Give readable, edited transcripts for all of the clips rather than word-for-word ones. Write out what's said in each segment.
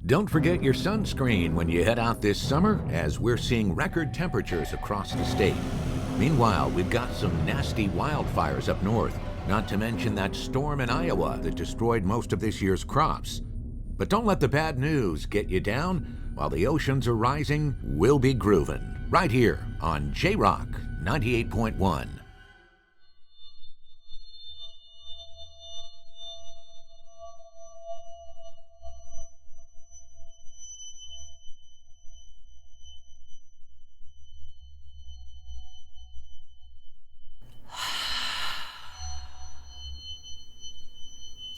Don't forget your sunscreen when you head out this summer, as we're seeing record temperatures across the state. Meanwhile, we've got some nasty wildfires up north, not to mention that storm in Iowa that destroyed most of this year's crops. But don't let the bad news get you down. While the oceans are rising, we'll be grooving, right here on J-Rock 98.1.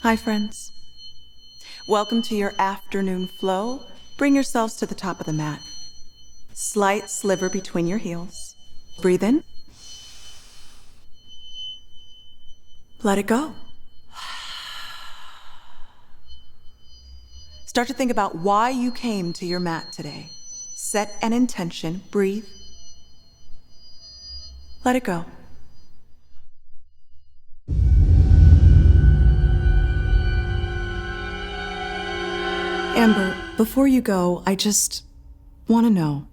Hi, friends. Welcome to your afternoon flow. Bring yourselves to the top of the mat. Slight sliver between your heels. Breathe in. Let it go. Start to think about why you came to your mat today. Set an intention. Breathe. Let it go. Amber, before you go, I just want to know,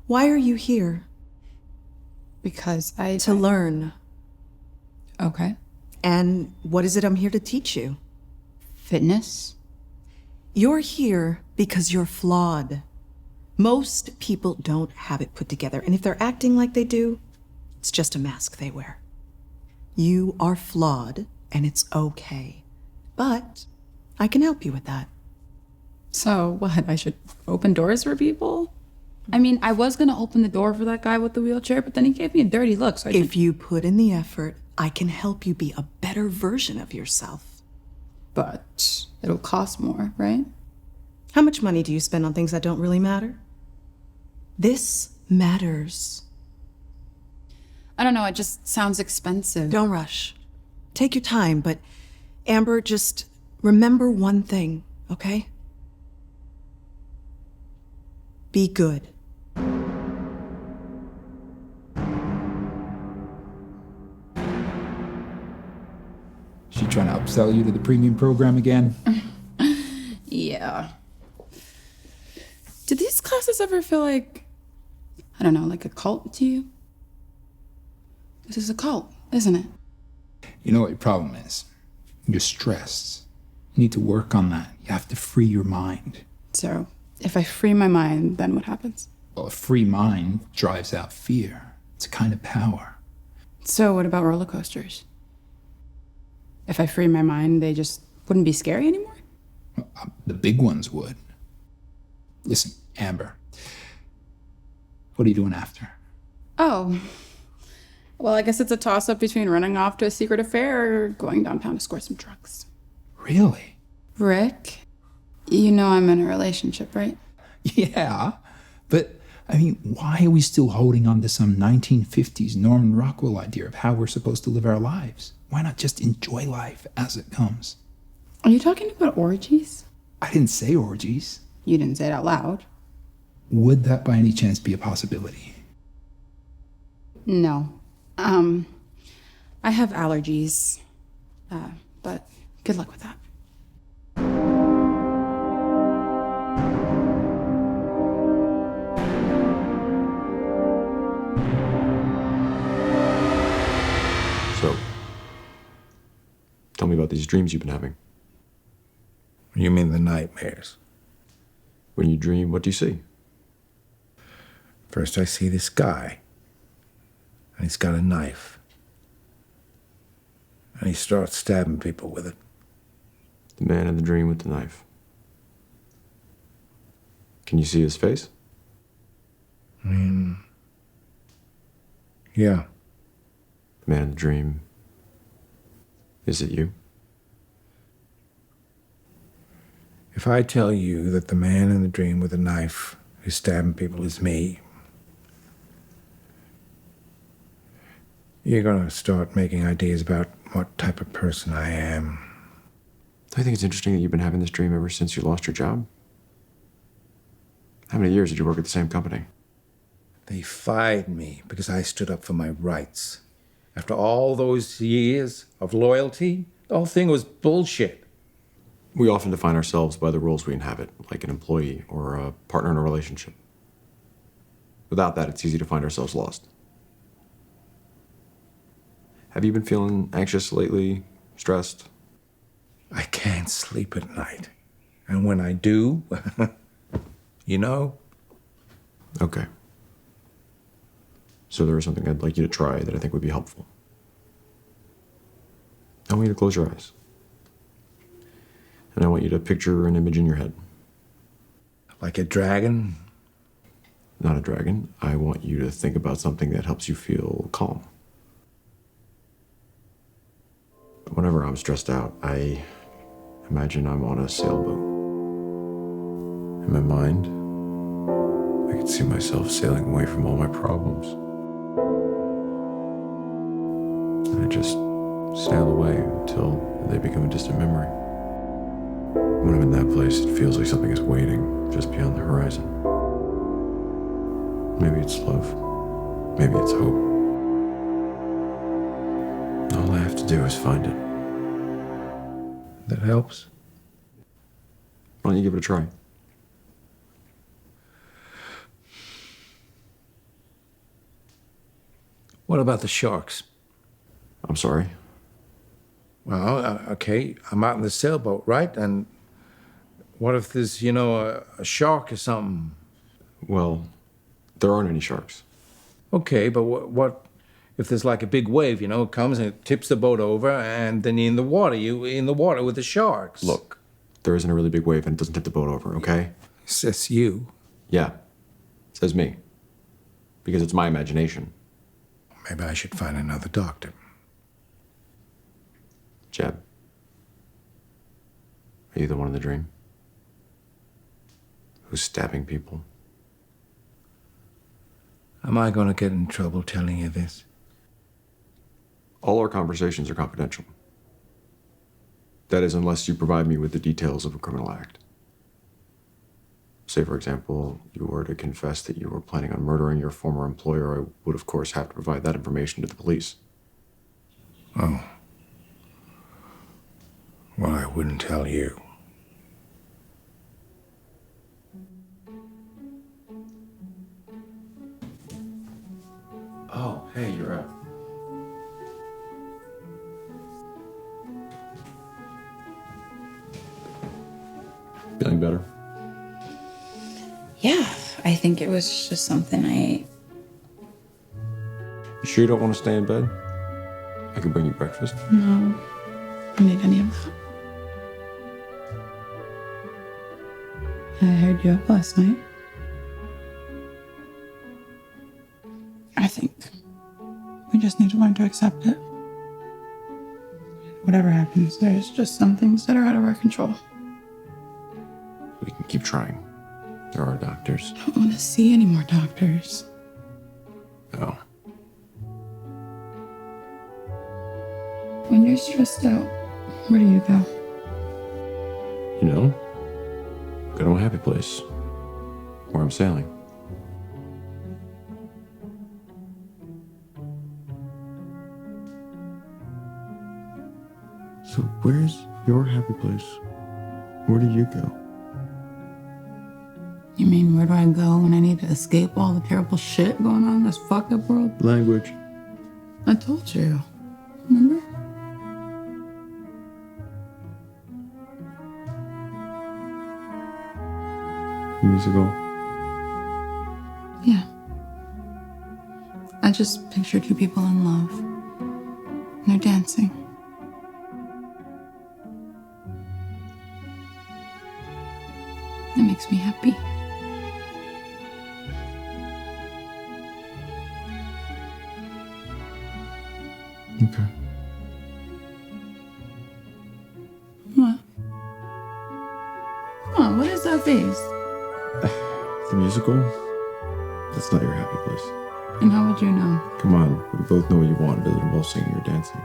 why are you here? Because To learn. Okay. And what is it I'm here to teach you? Fitness? You're here because you're flawed. Most people don't have it put together, and if they're acting like they do, it's just a mask they wear. You are flawed, and it's okay. But I can help you with that. So what, I should open doors for people? I mean, I was gonna open the door for that guy with the wheelchair, but then he gave me a dirty look, so If you put in the effort, I can help you be a better version of yourself. But it'll cost more, right? How much money do you spend on things that don't really matter? This matters. I don't know, it just sounds expensive. Don't rush. Take your time, but Amber, just remember one thing, okay? Be good. She trying to upsell you to the premium program again? Yeah. Do these classes ever feel like, I don't know, like a cult to you? This is a cult, isn't it? You know what your problem is? You're stressed. You need to work on that. You have to free your mind. So, if I free my mind, then what happens? Well, a free mind drives out fear. It's a kind of power. So what about roller coasters? If I free my mind, they just wouldn't be scary anymore? The big ones would. Listen, Amber. What are you doing after? Oh. Well, I guess it's a toss-up between running off to a secret affair or going downtown to score some drugs. Really? Rick, you know I'm in a relationship, right? Yeah, but I mean, why are we still holding on to some 1950s Norman Rockwell idea of how we're supposed to live our lives? Why not just enjoy life as it comes? Are you talking about orgies? I didn't say orgies. You didn't say it out loud. Would that by any chance be a possibility? No. I have allergies. But good luck with that. So, tell me about these dreams you've been having. You mean the nightmares? When you dream, what do you see? First I see this guy, and he's got a knife. And he starts stabbing people with it. The man in the dream with the knife. Can you see his face? I mean, yeah. The man in the dream. Is it you? If I tell you that the man in the dream with the knife who's stabbing people is me, you're gonna start making ideas about what type of person I am. Do you think it's interesting that you've been having this dream ever since you lost your job? How many years did you work at the same company? They fired me because I stood up for my rights. After all those years of loyalty, the whole thing was bullshit. We often define ourselves by the roles we inhabit, like an employee or a partner in a relationship. Without that, it's easy to find ourselves lost. Have you been feeling anxious lately? Stressed? I can't sleep at night. And when I do, you know? Okay. So there is something I'd like you to try that I think would be helpful. I want you to close your eyes. And I want you to picture an image in your head. Like a dragon? Not a dragon. I want you to think about something that helps you feel calm. Whenever I'm stressed out, I imagine I'm on a sailboat. In my mind, I can see myself sailing away from all my problems. And I just sail away until they become a distant memory. When I'm in that place, it feels like something is waiting just beyond the horizon. Maybe it's love. Maybe it's hope. All I have to do is find it. That helps? Why don't you give it a try? What about the sharks? I'm sorry. Well, okay, I'm out in the sailboat, right? And what if there's, you know, a shark or something? Well, there aren't any sharks. Okay, but what if there's like a big wave, you know, it comes and it tips the boat over, and then you're in the water with the sharks? Look, there isn't a really big wave and it doesn't tip the boat over, okay? Says you. Yeah, says me. Because it's my imagination. Maybe I should find another doctor. Jeb, are you the one in the dream? Who's stabbing people? Am I going to get in trouble telling you this? All our conversations are confidential. That is, unless you provide me with the details of a criminal act. Say, for example, you were to confess that you were planning on murdering your former employer, I would, of course, have to provide that information to the police. Oh. Well, I wouldn't tell you. Oh, hey, you're up. Feeling better? Yeah, I think it was just something I ate. You sure you don't want to stay in bed? I can bring you breakfast. No, I don't need any of that. I heard you up last night. I think we just need to learn to accept it. Whatever happens, there's just some things that are out of our control. We can keep trying. There are doctors. I don't want to see any more doctors. Oh. When you're stressed out, where do you go? You know, go to a happy place where I'm sailing. So where's your happy place? Where do you go? You mean, where do I go when I need to escape all the terrible shit going on in this fucked up world? Language. I told you. Remember? Musical. Yeah. I just picture two people in love. And they're dancing. It makes me happy. Okay. What? Come on, what is that face? The musical? That's not your happy place. And how would you know? Come on, we both know what you want. It doesn't involve singing or dancing.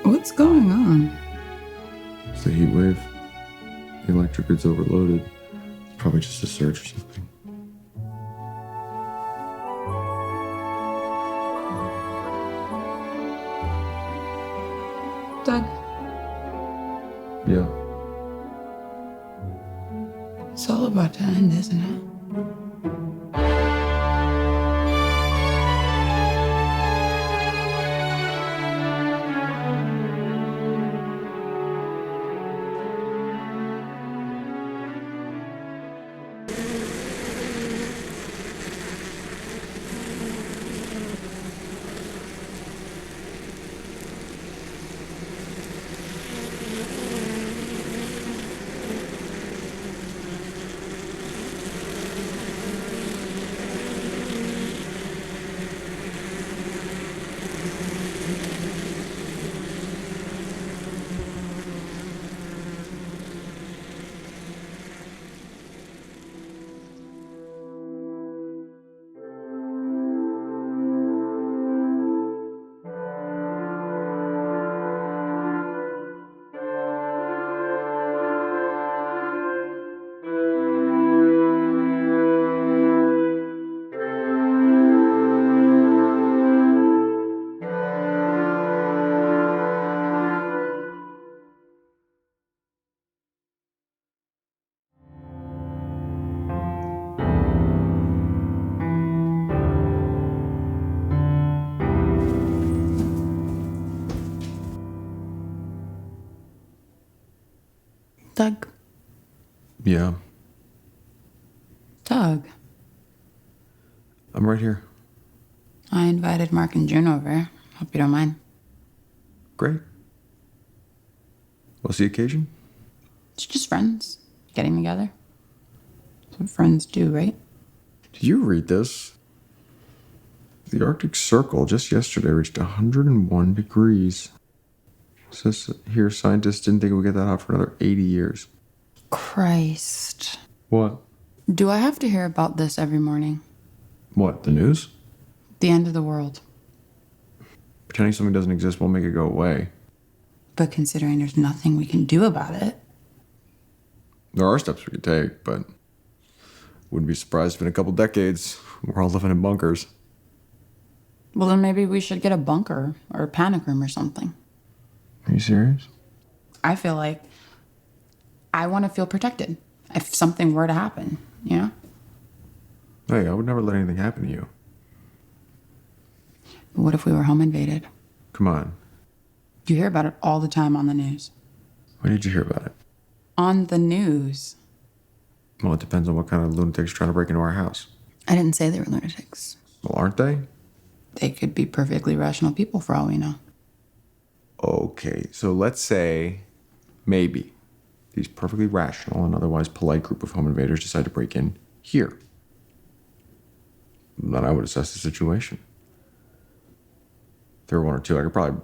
What's going on? It's the heat wave. The electric grid's overloaded. It's probably just a surge or something. Doug, Yeah. it's all about to end, isn't it? Doug. Yeah. Doug. I'm right here. I invited Mark and June over. Hope you don't mind. Great. What's the occasion? It's just friends getting together. That's what friends do, right? Did you read this? The Arctic Circle just yesterday reached 101 degrees. It says here scientists didn't think it would get that hot for another 80 years. Christ. What? Do I have to hear about this every morning? What, the news? The end of the world. Pretending something doesn't exist won't make it go away. But considering there's nothing we can do about it. There are steps we could take, but wouldn't be surprised if in a couple decades we're all living in bunkers. Well, then maybe we should get a bunker or a panic room or something. Are you serious? I feel like I want to feel protected if something were to happen, you know? Hey, I would never let anything happen to you. But what if we were home invaded? Come on. You hear about it all the time on the news. When did you hear about it? On the news. Well, it depends on what kind of lunatics trying to break into our house. I didn't say they were lunatics. Well, aren't they? They could be perfectly rational people for all we know. Okay, so let's say maybe these perfectly rational and otherwise polite group of home invaders decide to break in here. Then I would assess the situation. If there were one or two, I could probably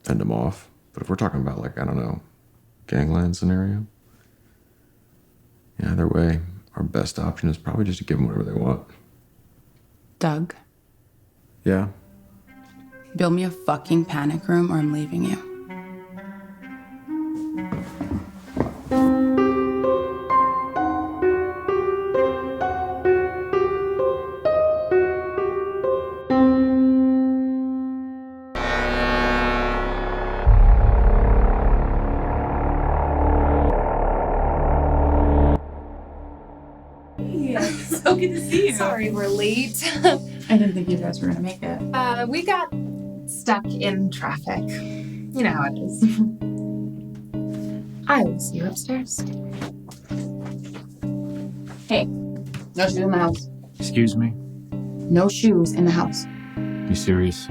fend them off. But if we're talking about, like, I don't know, gangland scenario, yeah, either way, our best option is probably just to give them whatever they want. Doug, Yeah? build me a fucking panic room or I'm leaving you. So good to see you. Sorry we're late. I didn't think you guys were gonna make it. We got stuck in traffic. You know how it is. I will see you upstairs. Hey, no shoes in the house. Excuse me? No shoes in the house. You serious?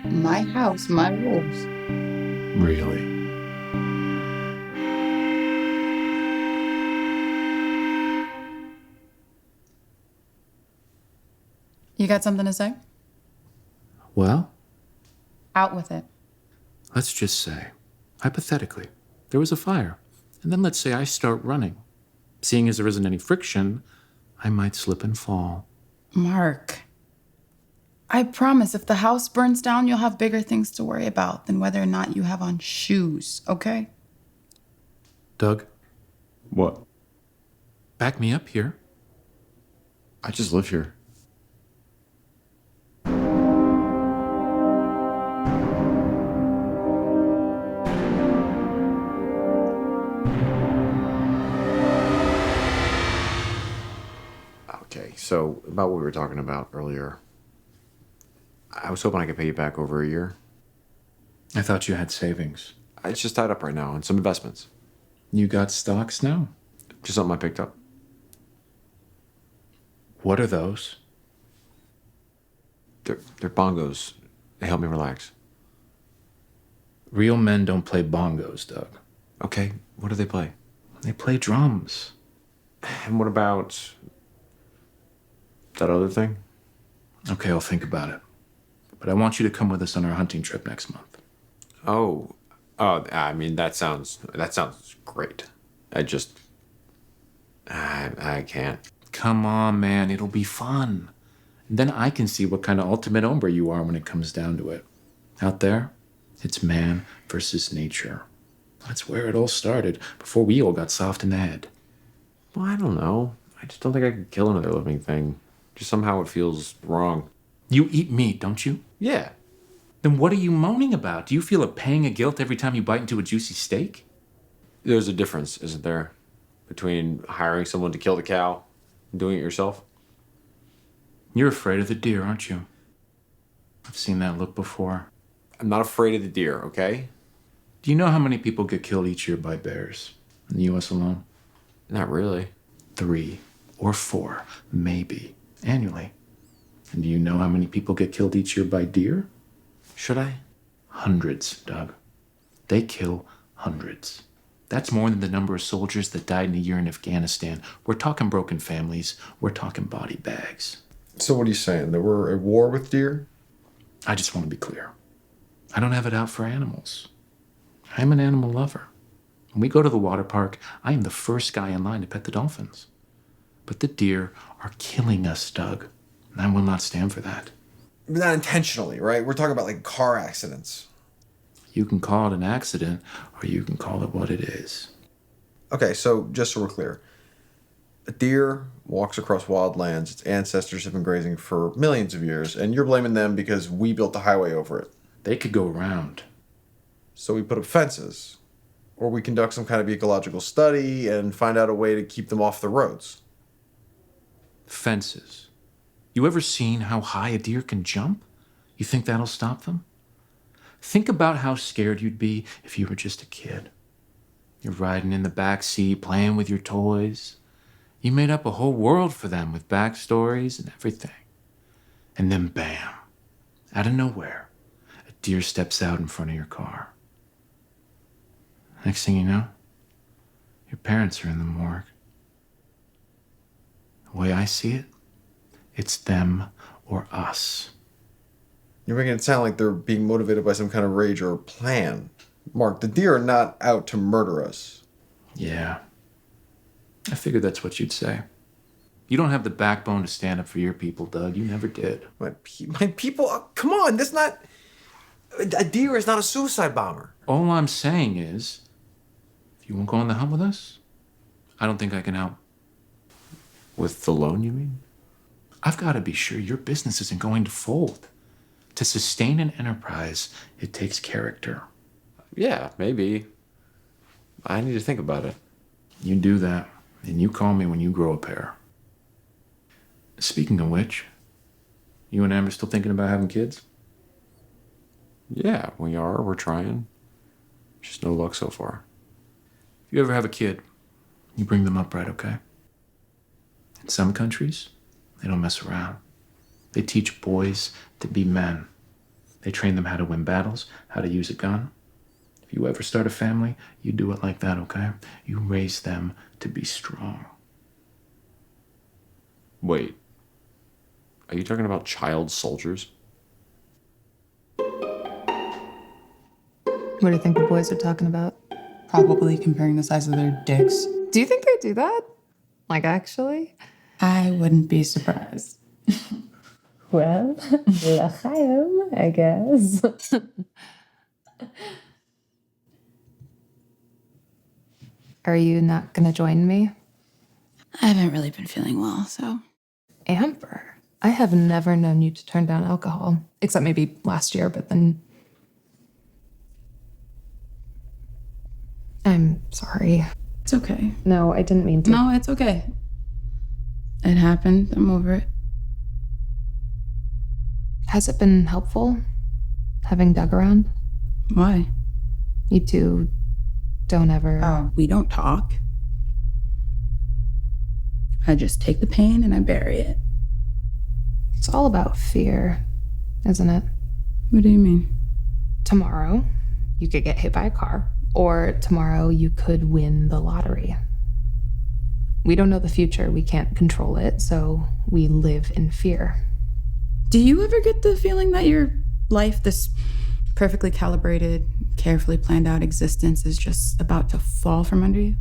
My house, my rules. Really? You got something to say? Well, Out with it. let's just say, hypothetically, there was a fire. And then let's say I start running. Seeing as there isn't any friction, I might slip and fall. Mark, I promise if the house burns down, you'll have bigger things to worry about than whether or not you have on shoes, okay? Doug, What? back me up here. I just live here. so about what we were talking about earlier. I was hoping I could pay you back over a year. I thought you had savings. It's just tied up right now and some investments. You got stocks now? Just something I picked up. What are those? They're bongos. They help me relax. Real men don't play bongos, Doug. Okay, what do they play? They play drums. And what about that other thing? Okay, I'll think about it. But I want you to come with us on our hunting trip next month. Oh, I mean, that sounds great. I can't. Come on, man, it'll be fun. And then I can see what kind of ultimate hombre you are when it comes down to it. Out there, it's man versus nature. That's where it all started, before we all got soft in the head. Well, I don't know. I just don't think I could kill another living thing. Just somehow it feels wrong. You eat meat, don't you? Yeah. Then what are you moaning about? Do you feel a pang of guilt every time you bite into a juicy steak? There's a difference, isn't there? Between hiring someone to kill the cow and doing it yourself? You're afraid of the deer, aren't you? I've seen that look before. I'm not afraid of the deer, okay? Do you know how many people get killed each year by bears in the U.S. alone? Not really. 3 or 4, maybe, annually. And do you know how many people get killed each year by deer? Should I? Hundreds, Doug. They kill hundreds. That's more than the number of soldiers that died in a year in Afghanistan. We're talking broken families. We're talking body bags. So what are you saying? That we're at war with deer? I just want to be clear. I don't have it out for animals. I'm an animal lover. When we go to the water park, I am the first guy in line to pet the dolphins. But the deer are killing us, Doug. And I will not stand for that. Not intentionally, right? We're talking about like car accidents. You can call it an accident, or you can call it what it is. Okay, so just so we're clear. A deer walks across wild lands. Its ancestors have been grazing for millions of years, and you're blaming them because we built the highway over it. They could go around. So we put up fences. Or we conduct some kind of ecological study and find out a way to keep them off the roads. Fences. You ever seen how high a deer can jump? You think that'll stop them? Think about how scared you'd be if you were just a kid. You're riding in the back seat, playing with your toys. You made up a whole world for them with backstories and everything. And then bam, out of nowhere, a deer steps out in front of your car. Next thing you know, your parents are in the morgue. The way I see it, it's them or us. You're making it sound like they're being motivated by some kind of rage or plan. Mark, the deer are not out to murder us. Yeah. I figured that's what you'd say. You don't have the backbone to stand up for your people, Doug. You never did. My people, come on, that's not... A deer is not a suicide bomber. All I'm saying is, if you won't go on the hunt with us, I don't think I can help. With the loan, you mean? I've got to be sure your business isn't going to fold. To sustain an enterprise, it takes character. Yeah, maybe. I need to think about it. You do that, and you call me when you grow a pair. Speaking of which, you and Amber still thinking about having kids? Yeah, we are. We're trying. Just no luck so far. If you ever have a kid, you bring them up right, okay? In some countries, they don't mess around. They teach boys to be men. They train them how to win battles, how to use a gun. If you ever start a family, you do it like that, okay? You raise them to be strong. Wait. Are you talking about child soldiers? What do you think the boys are talking about? Probably comparing the size of their dicks. Do you think they do that? Like, actually? I wouldn't be surprised. Well, l'chaim, I guess. Are you not gonna join me? I haven't really been feeling well, so. Amber, I have never known you to turn down alcohol. Except maybe last year, but then... I'm sorry. It's okay. No, I didn't mean to. No, it's okay. It happened. I'm over it. Has it been helpful having Doug around? Why? You two don't ever. Oh, we don't talk. I just take the pain and I bury it. It's all about fear, isn't it? What do you mean? Tomorrow, you could get hit by a car, or tomorrow you could win the lottery. We don't know the future. We can't control it, so we live in fear. Do you ever get the feeling that your life, this perfectly calibrated, carefully planned out existence, is just about to fall from under you?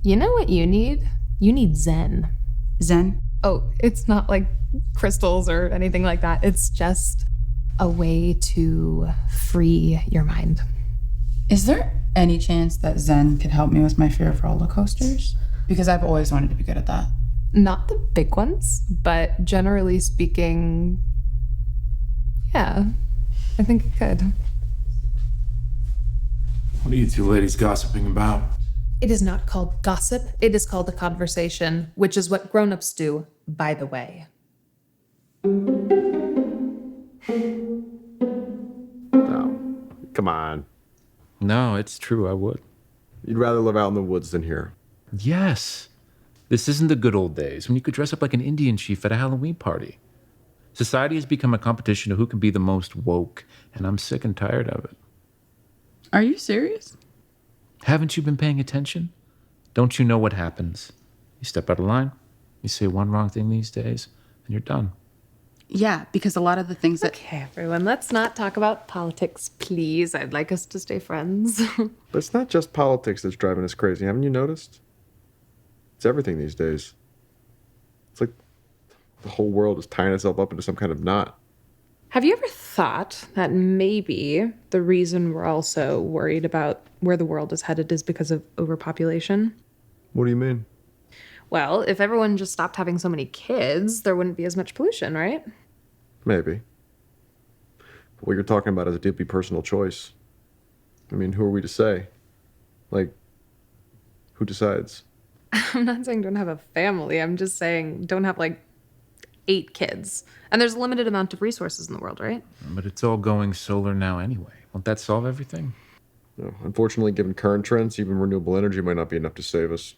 You know what you need? You need Zen. Zen? Oh, it's not like crystals or anything like that. It's just a way to free your mind. Is there any chance that Zen could help me with my fear of roller coasters? Because I've always wanted to be good at that. Not the big ones, but generally speaking, yeah, I think it could. What are you two ladies gossiping about? It is not called gossip. It is called a conversation, which is what grown-ups do, by the way. No, come on. No, it's true, I would. You'd rather live out in the woods than here. Yes. This isn't the good old days when you could dress up like an Indian chief at a Halloween party. Society has become a competition of who can be the most woke, and I'm sick and tired of it. Are you serious? Haven't you been paying attention? Don't you know what happens? You step out of line, you say one wrong thing these days, and you're done. Yeah, because a lot of the things that... Okay, everyone, let's not talk about politics, please. I'd like us to stay friends. But it's not just politics that's driving us crazy. Haven't you noticed? It's everything these days. It's like the whole world is tying itself up into some kind of knot. Have you ever thought that maybe the reason we're all so worried about where the world is headed is because of overpopulation? What do you mean? Well, if everyone just stopped having so many kids, there wouldn't be as much pollution, right? Maybe. But what you're talking about is a deeply personal choice. I mean, who are we to say? Like, who decides? I'm not saying don't have a family. I'm just saying don't have, 8 kids. And there's a limited amount of resources in the world, right? But it's all going solar now anyway. Won't that solve everything? No, unfortunately, given current trends, even renewable energy might not be enough to save us.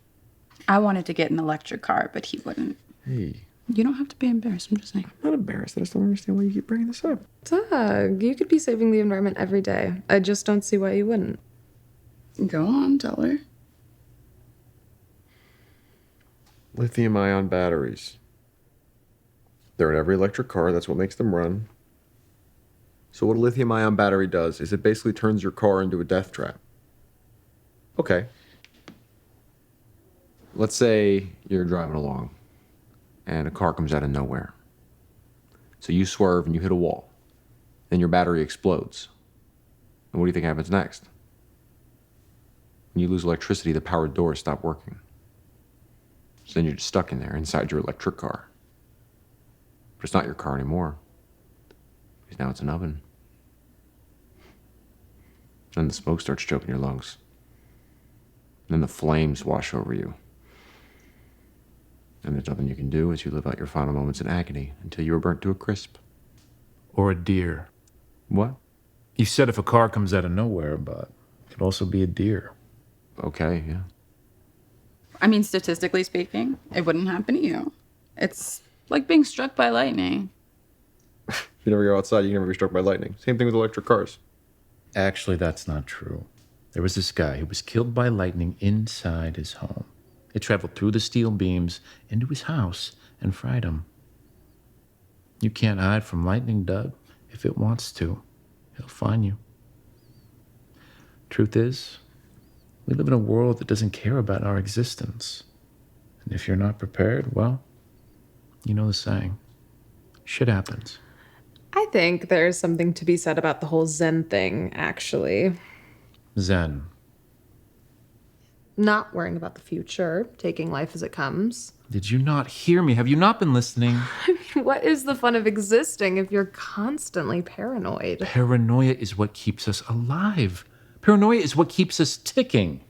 I wanted to get an electric car, but he wouldn't. Hey. You don't have to be embarrassed, I'm just saying. I'm not embarrassed. I just don't understand why you keep bringing this up. Doug, you could be saving the environment every day. I just don't see why you wouldn't. Go on, tell her. Lithium-ion batteries. They're in every electric car. That's what makes them run. So what a lithium-ion battery does is it basically turns your car into a death trap. Okay. Let's say you're driving along and a car comes out of nowhere. So you swerve and you hit a wall. Then your battery explodes. And what do you think happens next? When you lose electricity, the power doors stop working. So then you're just stuck in there inside your electric car. But it's not your car anymore. Because now it's an oven. Then the smoke starts choking your lungs. And then the flames wash over you. And there's nothing you can do as you live out your final moments in agony until you are burnt to a crisp. Or a deer. What? You said if a car comes out of nowhere, but it could also be a deer. Okay, yeah. I mean, statistically speaking, it wouldn't happen to you. It's like being struck by lightning. If you never go outside, you can never be struck by lightning. Same thing with electric cars. Actually, that's not true. There was this guy who was killed by lightning inside his home. It traveled through the steel beams into his house and fried him. You can't hide from lightning, Doug. If it wants to, it'll find you. Truth is, we live in a world that doesn't care about our existence. And if you're not prepared, well, you know the saying. Shit happens. I think there's something to be said about the whole Zen thing, actually. Zen. Not worrying about the future, taking life as it comes. Did you not hear me? Have you not been listening? What is the fun of existing if you're constantly paranoid? Paranoia is what keeps us alive. Paranoia is what keeps us ticking.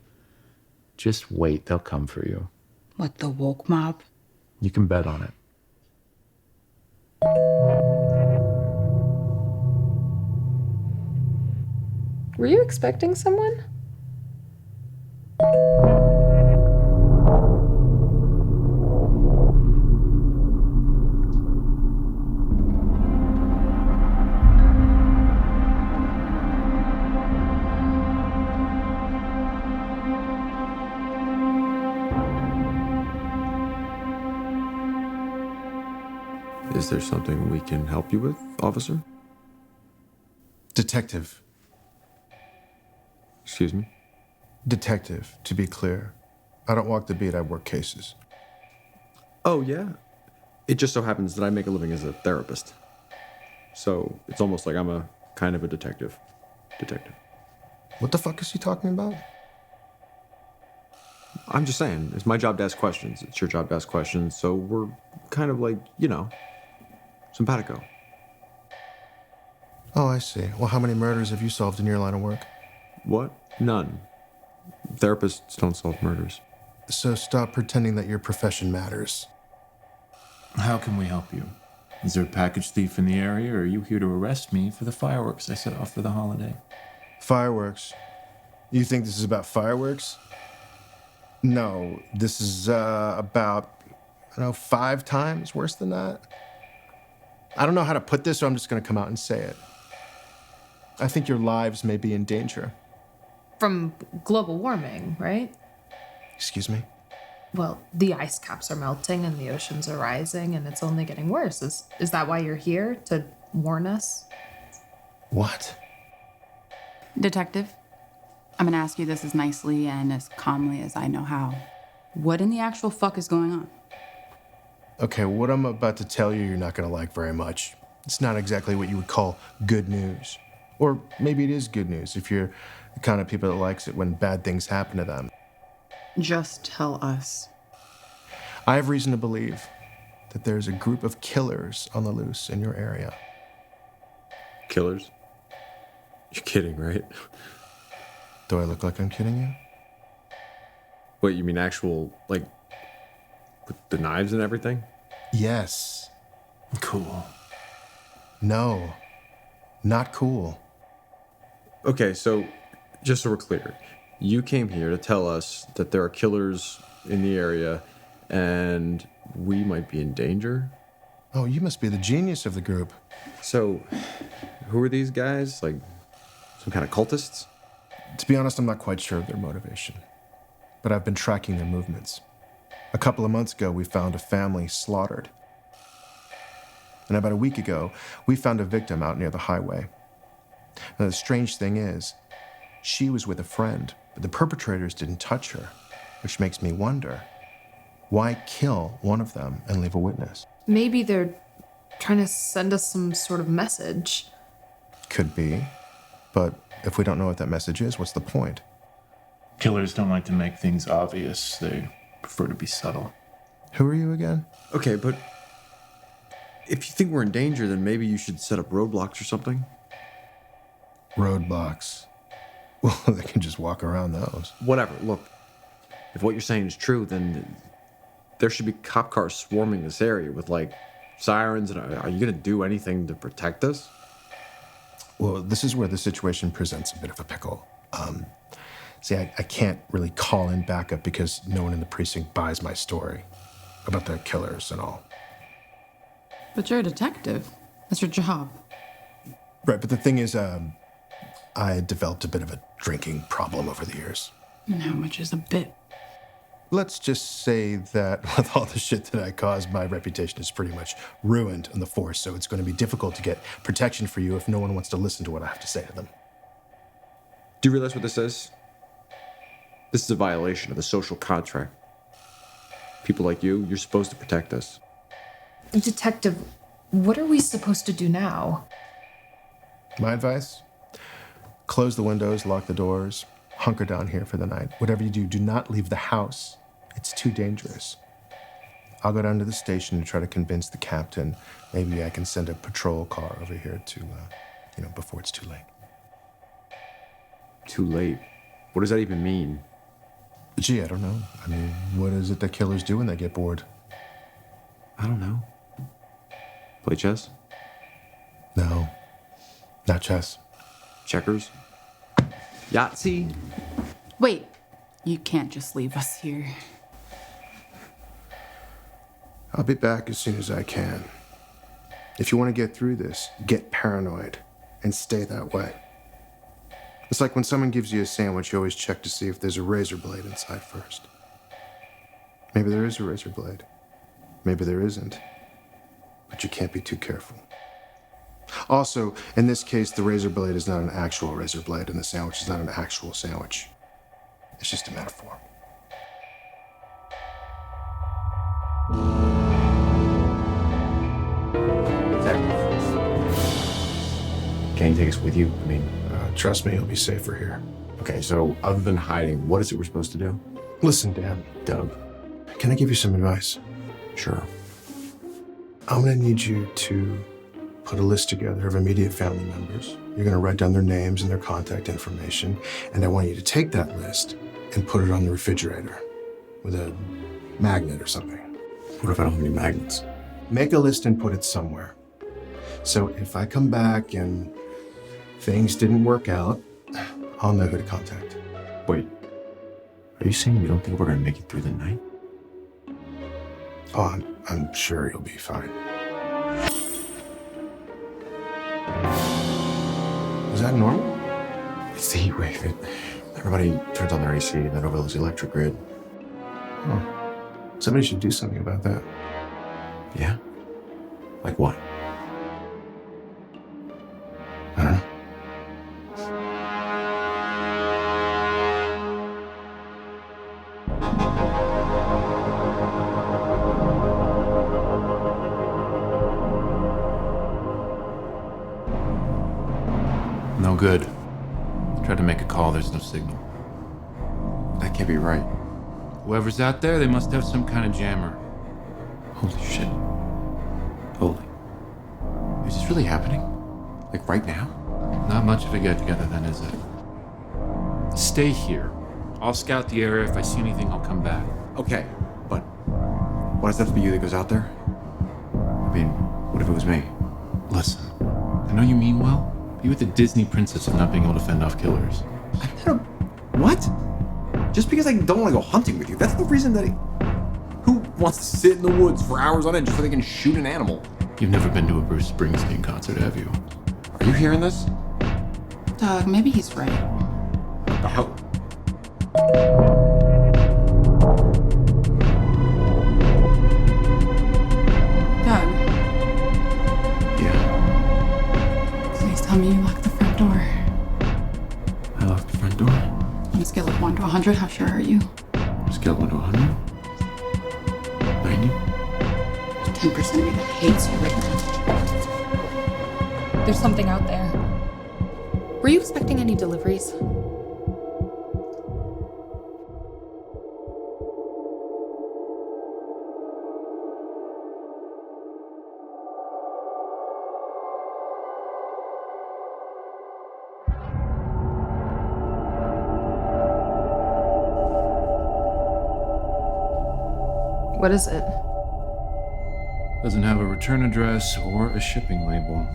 Just wait, they'll come for you. What, the woke mob? You can bet on it. Were you expecting someone? Is there something we can help you with, officer? Detective. Excuse me? Detective, to be clear. I don't walk the beat, I work cases. Oh, yeah? It just so happens that I make a living as a therapist. So it's almost like I'm a kind of a detective. What the fuck is he talking about? I'm just saying, it's my job to ask questions. It's your job to ask questions. So we're kind of like, simpatico. Oh, I see. Well, how many murders have you solved in your line of work? What? None. Therapists don't solve murders. So stop pretending that your profession matters. How can we help you? Is there a package thief in the area, or are you here to arrest me for the fireworks I set off for the holiday? Fireworks. You think this is about fireworks? No, this is about, 5 times worse than that. I don't know how to put this, so I'm just going to come out and say it. I think your lives may be in danger. From global warming, right? Excuse me? Well, the ice caps are melting and the oceans are rising and it's only getting worse. Is that why you're here? To warn us? What? Detective, I'm gonna ask you this as nicely and as calmly as I know how. What in the actual fuck is going on? Okay, what I'm about to tell you, you're not going to like very much. It's not exactly what you would call good news. Or maybe it is good news if you're the kind of people that likes it when bad things happen to them. Just tell us. I have reason to believe that there's a group of killers on the loose in your area. Killers? You're kidding, right? Do I look like I'm kidding you? Wait, you mean actual, like, with the knives and everything? Yes. Cool. No. Not cool. Okay, so just so we're clear, you came here to tell us that there are killers in the area and we might be in danger? Oh, you must be the genius of the group. So, who are these guys? Like, some kind of cultists? To be honest, I'm not quite sure of their motivation, but I've been tracking their movements. A couple of months ago, we found a family slaughtered. And about a week ago, we found a victim out near the highway. Now, the strange thing is, she was with a friend, but the perpetrators didn't touch her, which makes me wonder, why kill one of them and leave a witness? Maybe they're trying to send us some sort of message. Could be, but if we don't know what that message is, what's the point? Killers don't like to make things obvious. They prefer to be subtle. Who are you again? Okay, but if you think we're in danger, then maybe you should set up roadblocks or something. Roadblocks. Well, they can just walk around those. Whatever, look, if what you're saying is true, then there should be cop cars swarming this area with, like, sirens. And are you going to do anything to protect us? Well, this is where the situation presents a bit of a pickle. See, I can't really call in backup because no one in the precinct buys my story about the killers and all. But you're a detective. That's your job. Right, but the thing is, I developed a bit of a drinking problem over the years. And how much is a bit? Let's just say that with all the shit that I caused, my reputation is pretty much ruined on the force, so it's going to be difficult to get protection for you if no one wants to listen to what I have to say to them. Do you realize what this is? This is a violation of the social contract. People like you, you're supposed to protect us. Detective, what are we supposed to do now? My advice? Close the windows, lock the doors, hunker down here for the night. Whatever you do, do not leave the house. It's too dangerous. I'll go down to the station and try to convince the captain. Maybe I can send a patrol car over here to, before it's too late. Too late? What does that even mean? Gee, I don't know. I mean, what is it that killers do when they get bored? I don't know. Play chess? No, not chess. Checkers? Yahtzee? Wait, you can't just leave us here. I'll be back as soon as I can. If you want to get through this, get paranoid and stay that way. It's like when someone gives you a sandwich, you always check to see if there's a razor blade inside first. Maybe there is a razor blade. Maybe there isn't. But you can't be too careful. Also, in this case, the razor blade is not an actual razor blade, and the sandwich is not an actual sandwich. It's just a metaphor. Can you take us with you? I mean, Trust me, you'll be safer here. okay, so other than hiding, what is it we're supposed to do? Listen, Dan, Doug. can I give you some advice? Sure. I'm gonna need you to put a list together of immediate family members. You're gonna write down their names and their contact information, and I want you to take that list and put it on the refrigerator with a magnet or something. What if I don't have any magnets? Make a list and put it somewhere. So if I come back and things didn't work out, I'll know who to contact. Wait, are you saying you don't think we're gonna make it through the night? Oh, I'm sure you'll be fine. Is that normal? It's the heat wave. Everybody turns on their AC and that overloads the electric grid. Oh. Somebody should do something about that. Yeah? Like what? I don't know. No good. Tried to make a call, there's no signal. That can't be right. Whoever's out there, they must have some kind of jammer. Holy shit. Holy. Is this really happening? Like right now? Not much of a get-together then, is it? Stay here. I'll scout the area. If I see anything, I'll come back. Okay, but why does that have to be you that goes out there? I mean, what if it was me? Listen, I know you mean well. You're the Disney princess of not being able to fend off killers. What? Just because I don't want to go hunting with you, that's the reason that who wants to sit in the woods for hours on end just so they can shoot an animal? You've never been to a Bruce Springsteen concert, have you? Are you hearing this? Doug, maybe he's right. What the hell? Doug, Yeah. please tell me you locked the front door. I locked the front door. On a scale of 1 to 100, how sure are you? Scale 1 to 100? 90? 10% of me that hates you right now. There's something out there. Were you expecting any deliveries? What is it? Doesn't have a return address or a shipping label.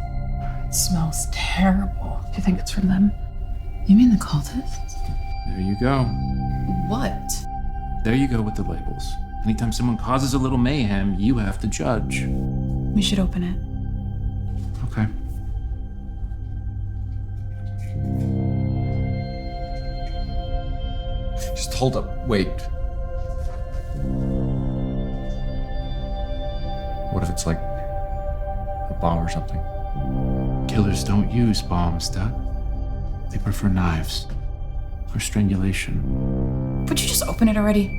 It smells terrible. Do you think it's from them? You mean the cultists? There you go. What? There you go with the labels. Anytime someone causes a little mayhem, you have to judge. We should open it. Okay. Just hold up. Wait. What if it's like a bomb or something? Killers don't use bombs, Doug. They prefer knives or strangulation. Would you just open it already?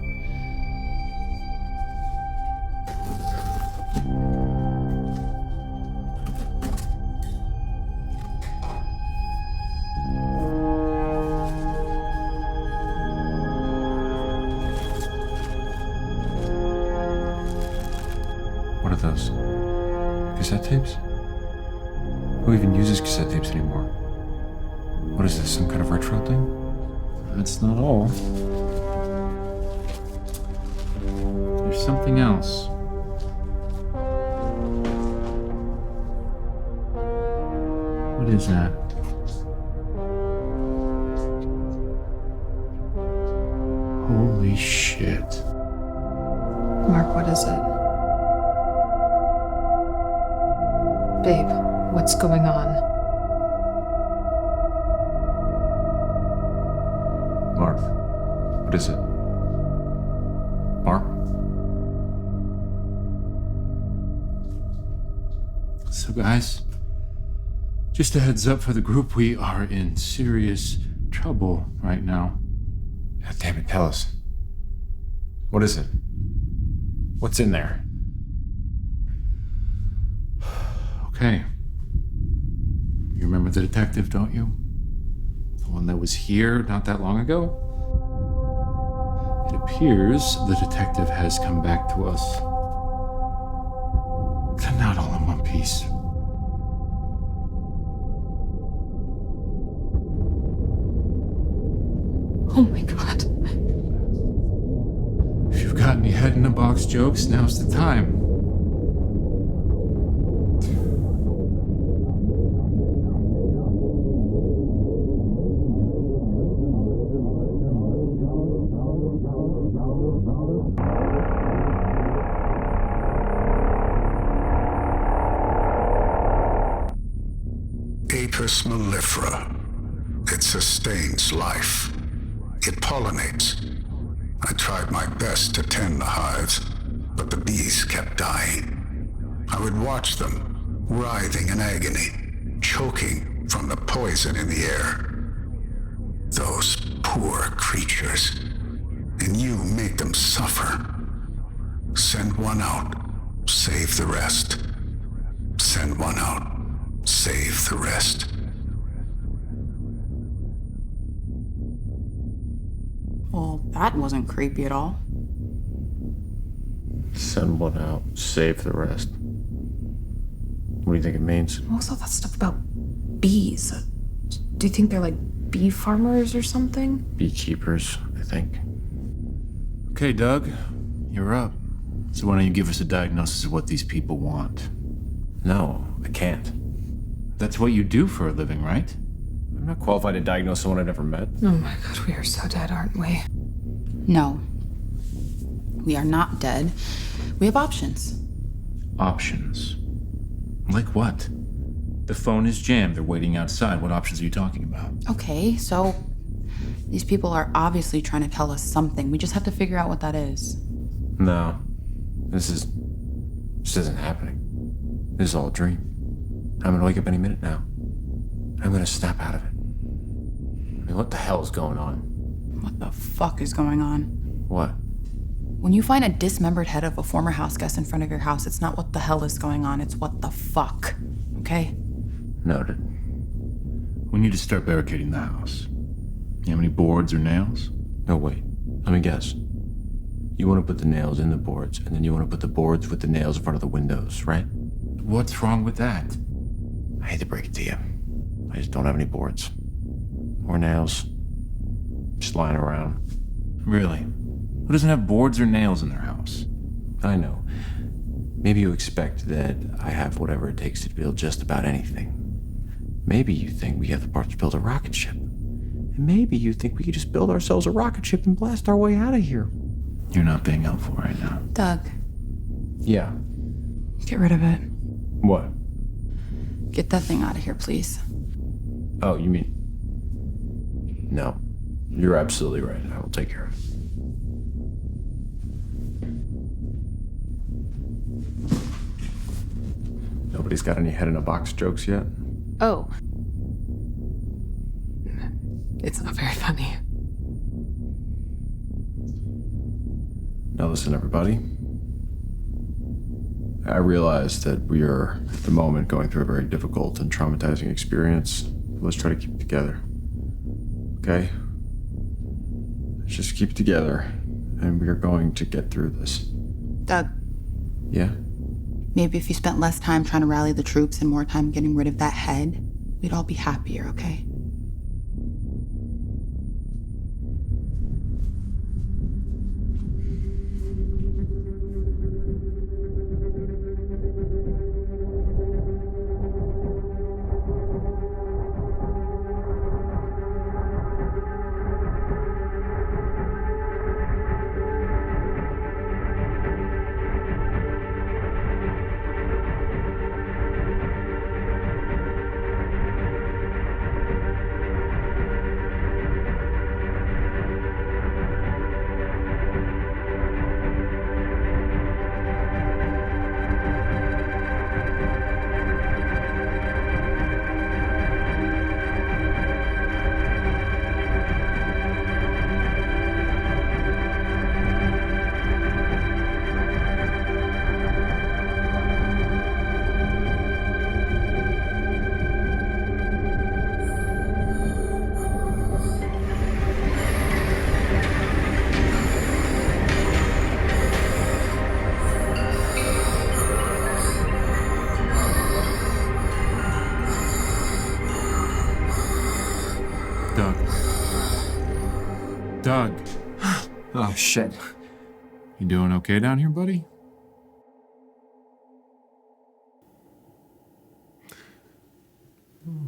What are those? Cassette tapes? Who even uses cassette tapes anymore? What is this, some kind of retro thing? That's not all. There's something else. What is that? Holy shit. Mark, what is it? Babe, what's going on? Mark, what is it? Mark? So guys, just a heads up for the group, we are in serious trouble right now. God damn it, tell us. What is it? What's in there? Okay. You remember the detective, don't you? The one that was here not that long ago? It appears the detective has come back to us. They're not all in one piece. Oh my god. If you've got any head-in-a-box jokes, now's the time. Apis mellifera. It sustains life. It pollinates. I tried my best to tend the hives, but the bees kept dying. I would watch them, writhing in agony, choking from the poison in the air. Those poor creatures. And you make them suffer. Send one out, save the rest. Send one out, save the rest. Well, that wasn't creepy at all. Send one out, save the rest. What do you think it means? Also, that stuff about bees. Do you think they're like bee farmers or something? Beekeepers, I think. Okay, Doug, you're up. So why don't you give us a diagnosis of what these people want? No, I can't. That's what you do for a living, right? I'm not qualified to diagnose someone I've never met. Oh my god, we are so dead, aren't we? No. We are not dead. We have options. Options? Like what? The phone is jammed. They're waiting outside. What options are you talking about? Okay, so these people are obviously trying to tell us something. We just have to figure out what that is. No. This isn't happening. This is all a dream. I'm gonna wake up any minute now. I'm gonna snap out of it. I mean, what the hell is going on? What the fuck is going on? What? When you find a dismembered head of a former house guest in front of your house, it's not what the hell is going on, it's what the fuck. Okay? Noted. We need to start barricading the house. You have any boards or nails? No, wait. Let me guess. You want to put the nails in the boards, and then you want to put the boards with the nails in front of the windows, right? What's wrong with that? I hate to break it to you. I just don't have any boards. Or nails. Just lying around. Really? Who doesn't have boards or nails in their house? I know. Maybe you expect that I have whatever it takes to build just about anything. Maybe you think we have the parts to build a rocket ship. And maybe you think we could just build ourselves a rocket ship and blast our way out of here. You're not being helpful right now. Doug, Yeah. get rid of it. What? Get that thing out of here, please. Oh, you mean... No. You're absolutely right. I will take care of it. Nobody's got any head-in-a-box jokes yet? Oh. It's not very funny. Now listen, everybody. I realize that we are, at the moment, going through a very difficult and traumatizing experience. Let's try to keep it together. Okay? Let's just keep it together, and we are going to get through this. Doug, Yeah? maybe if you spent less time trying to rally the troops and more time getting rid of that head, we'd all be happier, okay? Doug. Doug. Oh, shit. You doing okay down here, buddy?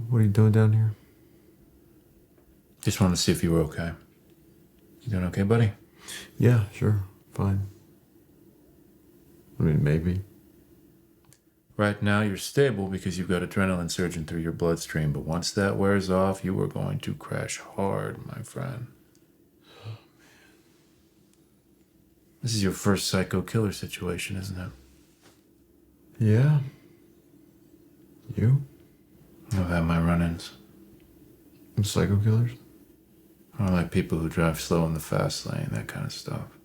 What are you doing down here? Just wanted to see if you were okay. You doing okay, buddy? Yeah, sure. Fine. I mean, maybe. Right now, you're stable because you've got adrenaline surging through your bloodstream, but once that wears off, you are going to crash hard, my friend. This is your first psycho killer situation, isn't it? Yeah. You? I've had my run-ins. Psycho killers? I like people who drive slow in the fast lane, that kind of stuff.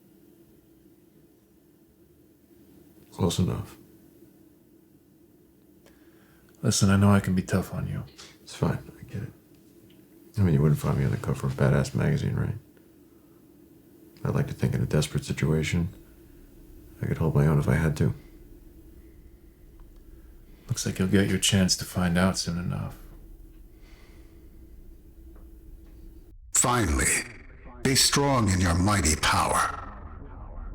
Close enough. Listen, I know I can be tough on you. It's fine. I get it. I mean, you wouldn't find me on the cover of Badass magazine, right? I'd like to think in a desperate situation, I could hold my own if I had to. Looks like you'll get your chance to find out soon enough. Finally, be strong in your mighty power.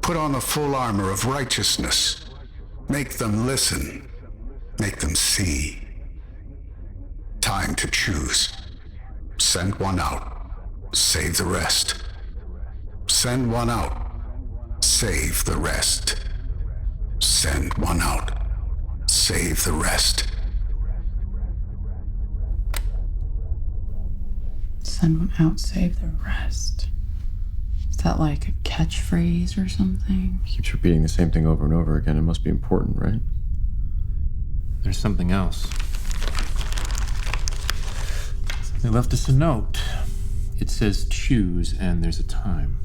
Put on the full armor of righteousness. Make them listen. Make them see. Time to choose. Send one out. Save the rest. Send one out. Save the rest. Send one out. Save the rest. Send one out, save the rest. Is that like a catchphrase or something? He keeps repeating the same thing over and over again. It must be important, right? There's something else. They left us a note. It says choose, and there's a time.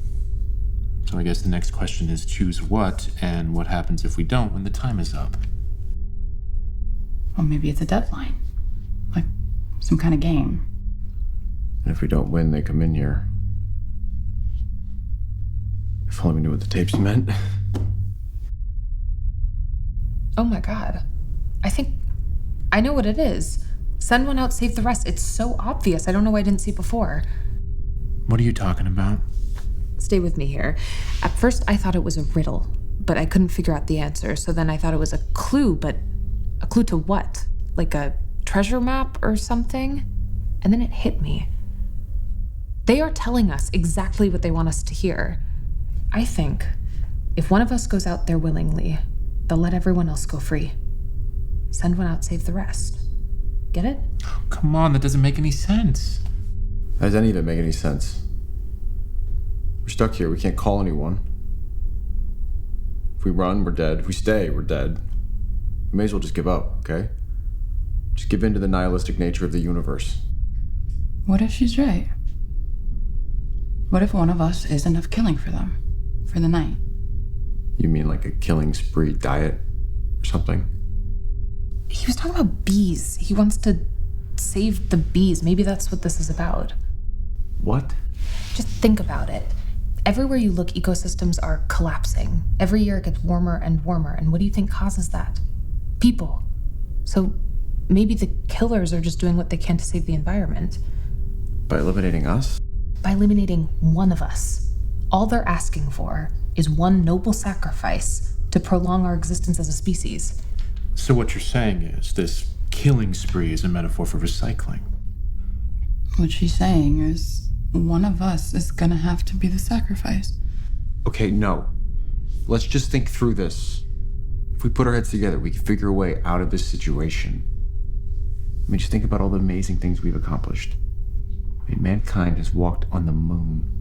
So I guess the next question is choose what, and what happens if we don't when the time is up? Well, maybe it's a deadline. Like some kind of game. And if we don't win, they come in here. If only we knew what the tapes meant. Oh my God. I think I know what it is. Send one out, save the rest. It's so obvious. I don't know why I didn't see before. What are you talking about? Stay with me here. At first, I thought it was a riddle, but I couldn't figure out the answer. So then I thought it was a clue, but a clue to what? Like a treasure map or something? And then it hit me. They are telling us exactly what they want us to hear. I think if one of us goes out there willingly, they'll let everyone else go free. Send one out, save the rest. Get it? Oh, come on, that doesn't make any sense. How does any of it make any sense? We're stuck here. We can't call anyone. If we run, we're dead. If we stay, we're dead. We may as well just give up, okay? Just give in to the nihilistic nature of the universe. What if she's right? What if one of us is enough killing for them? For the night? You mean like a killing spree diet or something? He was talking about bees. He wants to save the bees. Maybe that's what this is about. What? Just think about it. Everywhere you look, ecosystems are collapsing. Every year it gets warmer and warmer. And what do you think causes that? People. So maybe the killers are just doing what they can to save the environment. By eliminating us? By eliminating one of us. All they're asking for is one noble sacrifice to prolong our existence as a species. So what you're saying is this killing spree is a metaphor for recycling. What she's saying is one of us is gonna have to be the sacrifice. Okay, no. Let's just think through this. If we put our heads together, we can figure a way out of this situation. I mean, just think about all the amazing things we've accomplished. I mean, mankind has walked on the moon.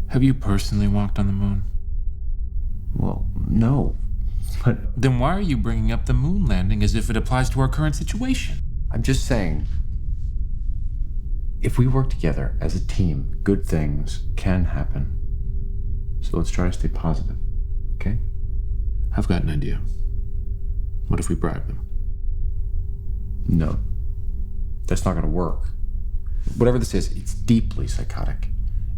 Have you personally walked on the moon? Well, no. But then why are you bringing up the moon landing as if it applies to our current situation? I'm just saying, if we work together as a team, good things can happen. So let's try to stay positive, okay? I've got an idea. What if we bribe them? No. That's not gonna work. Whatever this is, it's deeply psychotic.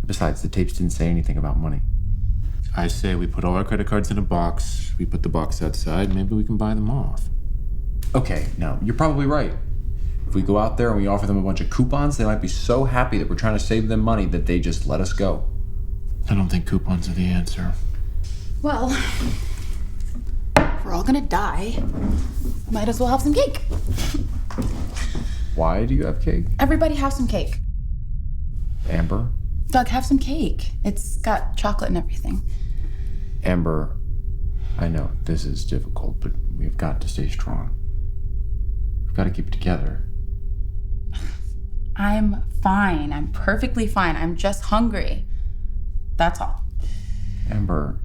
Besides, the tapes didn't say anything about money. I say we put all our credit cards in a box, we put the box outside, maybe we can buy them off. Okay, no, you're probably right. If we go out there and we offer them a bunch of coupons, they might be so happy that we're trying to save them money that they just let us go. I don't think coupons are the answer. Well, if we're all gonna die, might as well have some cake. Why do you have cake? Everybody have some cake. Amber? Doug, have some cake. It's got chocolate and everything. Amber, I know this is difficult, but we've got to stay strong. We've got to keep it together. I'm fine. I'm perfectly fine. I'm just hungry. That's all. Amber,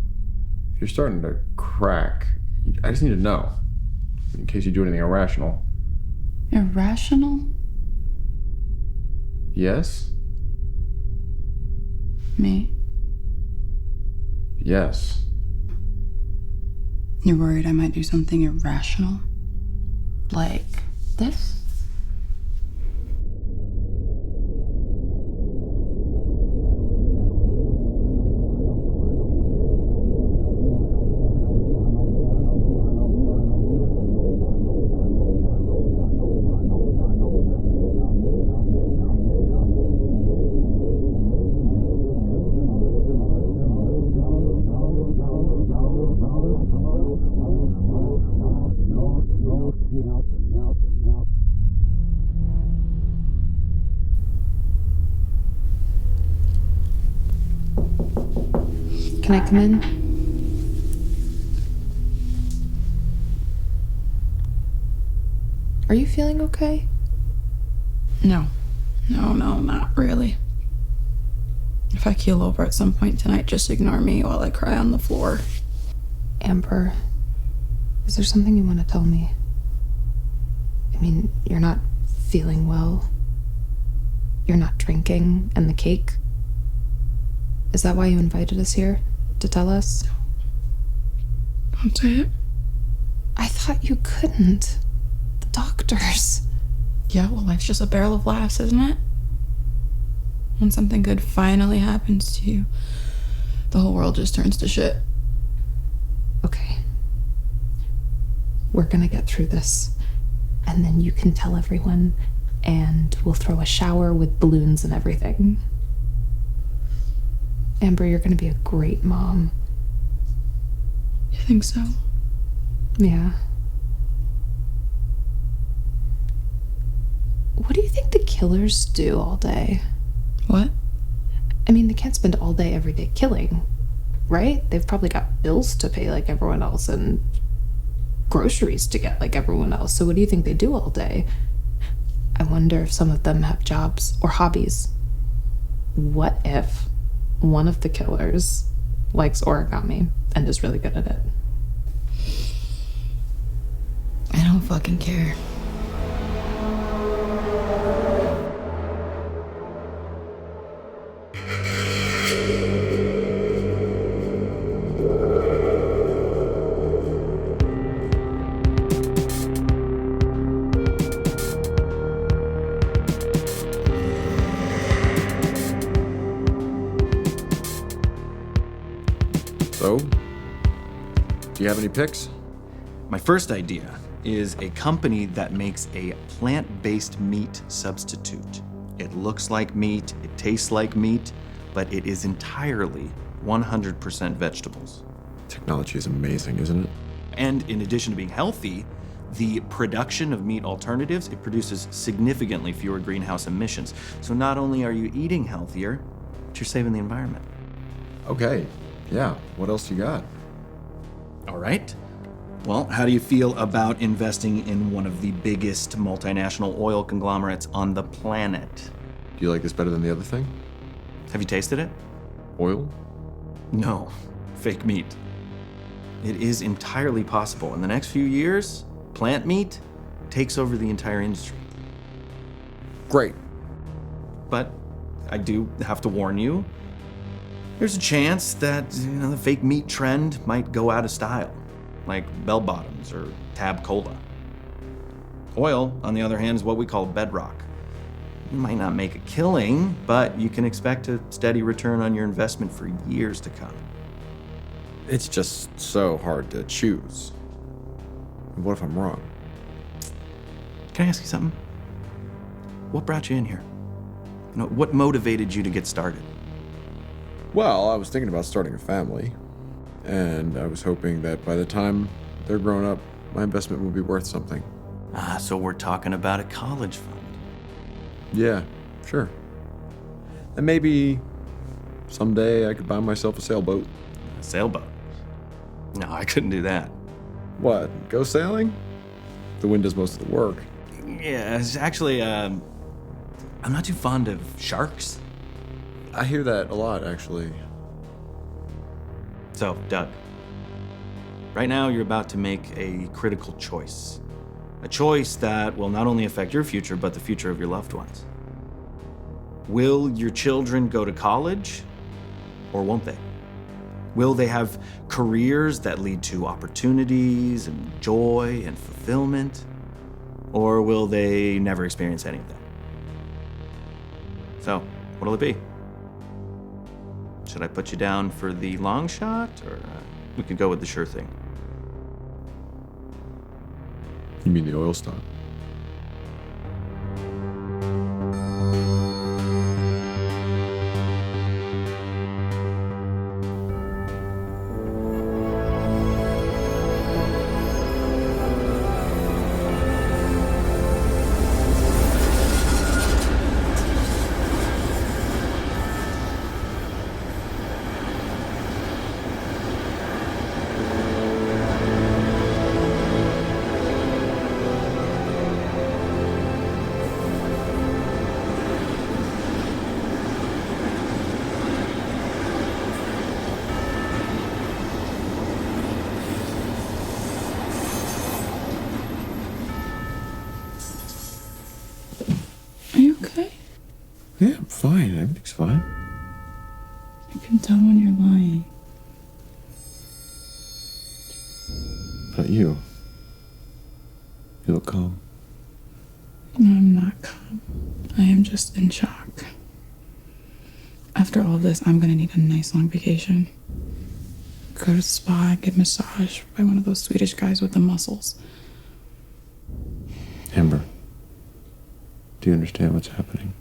you're starting to crack. I just need to know, in case you do anything irrational. Irrational? Yes? Me? Yes. You're worried I might do something irrational? Like this? Can I come in? Are you feeling okay? No, not really. If I keel over at some point tonight, just ignore me while I cry on the floor. Amber, is there something you want to tell me? I mean, you're not feeling well. You're not drinking, and the cake. Is that why you invited us here? To tell us? Don't say it. I thought you couldn't. The doctors. Yeah, well, life's just a barrel of laughs, isn't it? When something good finally happens to you, the whole world just turns to shit. Okay. We're gonna get through this. And then you can tell everyone, and we'll throw a shower with balloons and everything. Amber, you're gonna be a great mom. You think so? Yeah. What do you think the killers do all day? What? I mean, they can't spend all day, every day killing, right? They've probably got bills to pay like everyone else and groceries to get like everyone else. So what do you think they do all day? I wonder if some of them have jobs or hobbies. What if one of the killers likes origami and is really good at it? I don't fucking care. So, do you have any picks? My first idea is a company that makes a plant-based meat substitute. It looks like meat, it tastes like meat, but it is entirely 100% vegetables. Technology is amazing, isn't it? And in addition to being healthy, the production of meat alternatives, it produces significantly fewer greenhouse emissions. So not only are you eating healthier, but you're saving the environment. Okay, yeah, what else you got? All right. Well, how do you feel about investing in one of the biggest multinational oil conglomerates on the planet? Do you like this better than the other thing? Have you tasted it? Oil? No, fake meat. It is entirely possible. In the next few years, plant meat takes over the entire industry. Great. But I do have to warn you, there's a chance that the fake meat trend might go out of style, like bell bottoms or tab cola. Oil, on the other hand, is what we call bedrock. You might not make a killing, but you can expect a steady return on your investment for years to come. It's just so hard to choose. What if I'm wrong? Can I ask you something? what brought you in here? What motivated you to get started? Well, I was thinking about starting a family, and I was hoping that by the time they're grown up, my investment will be worth something. So we're talking about a college fund. Yeah, sure. And maybe someday I could buy myself a sailboat. A sailboat? No, I couldn't do that. What, go sailing? The wind does most of the work. Yeah, it's actually, I'm not too fond of sharks. I hear that a lot, actually. So, Doug, right now you're about to make a critical choice. A choice that will not only affect your future, but the future of your loved ones. Will your children go to college, or won't they? Will they have careers that lead to opportunities and joy and fulfillment? Or will they never experience anything? So, what'll it be? Should I put you down for the long shot, or we could go with the sure thing? You mean the oil stock? Are you okay? Yeah, I'm fine. Everything's fine. I can tell when you're lying. Not you. You look calm. No, I'm not calm. I am just in shock. After all this, I'm gonna need a nice long vacation. Go to the spa, get massaged by one of those Swedish guys with the muscles. Amber, do you understand what's happening?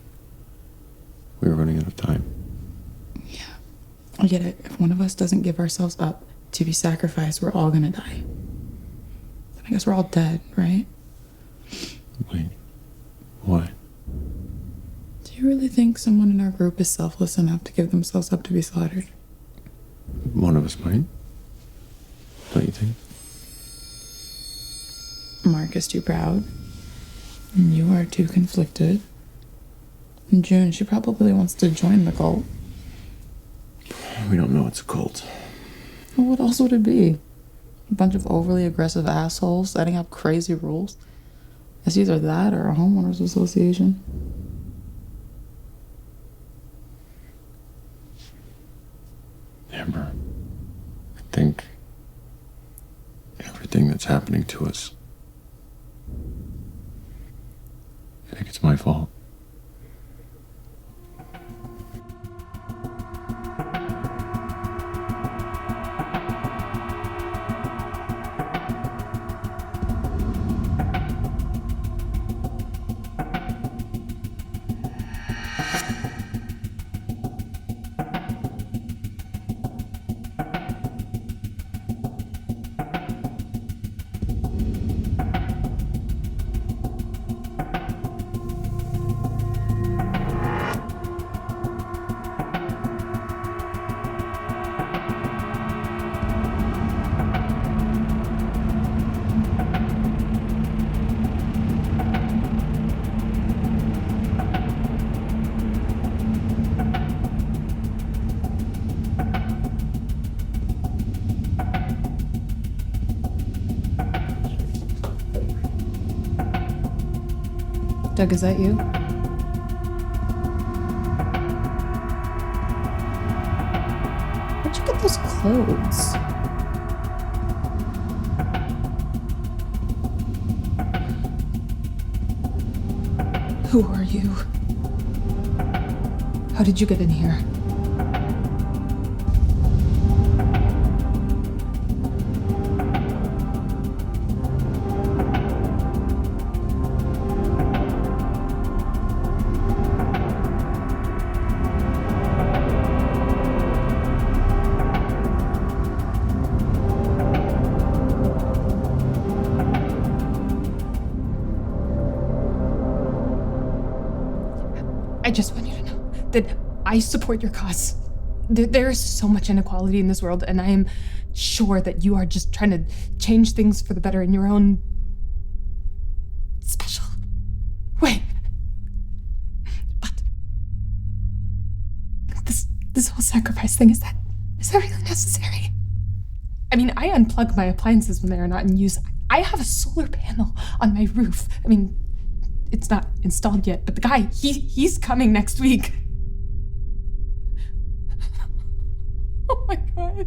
We're running out of time. Yeah, I get it. If one of us doesn't give ourselves up to be sacrificed, we're all gonna die. Then I guess we're all dead, right? Wait, why? Do you really think someone in our group is selfless enough to give themselves up to be slaughtered? One of us might. Don't you think? Mark is too proud. And you are too conflicted. And June, she probably wants to join the cult. We don't know it's a cult. Well, what else would it be? A bunch of overly aggressive assholes setting up crazy rules? It's either that or a homeowners association. Amber, I think everything that's happening to us, I think it's my fault. Doug, is that you? Where'd you get those clothes? Who are you? How did you get in here? just want you to know that I support your cause. There is so much inequality in this world, and I am sure that you are just trying to change things for the better in your own special way. But this whole sacrifice thing, is that really necessary? I mean, I unplug my appliances when they are not in use. I have a solar panel on my roof. I mean, it's not installed yet, but the guy, he's coming next week. Oh my God.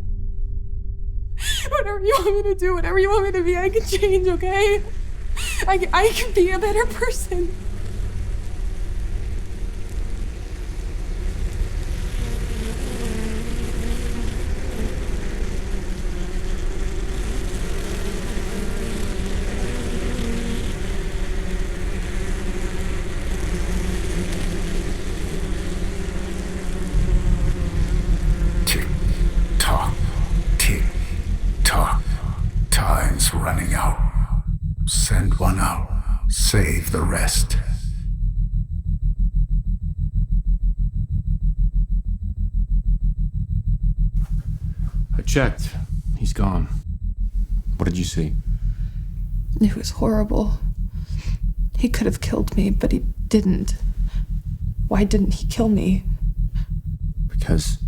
Whatever you want me to do, whatever you want me to be, I can change, okay? I can be a better person. Running out. Send one out. Save the rest. I checked. He's gone. What did you see? It was horrible. He could have killed me, but he didn't. Why didn't he kill me? Because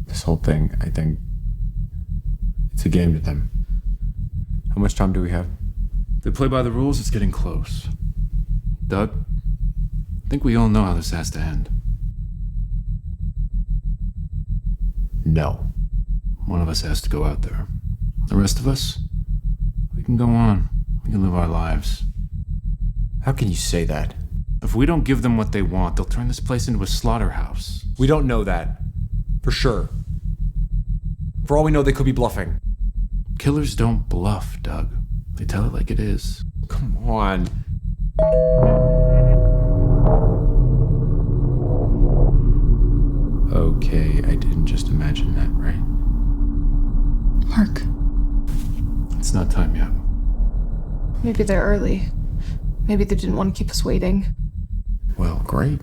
this whole thing, I think, it's a game to them. How much time do we have? If they play by the rules, it's getting close. Doug, I think we all know how this has to end. No. One of us has to go out there. The rest of us, we can go on. We can live our lives. How can you say that? If we don't give them what they want, they'll turn this place into a slaughterhouse. We don't know that. For sure. For all we know, they could be bluffing. Killers don't bluff, Doug. They tell it like it is. Come on. Okay, I didn't just imagine that, right? Mark. It's not time yet. Maybe they're early. Maybe they didn't want to keep us waiting. Well, great.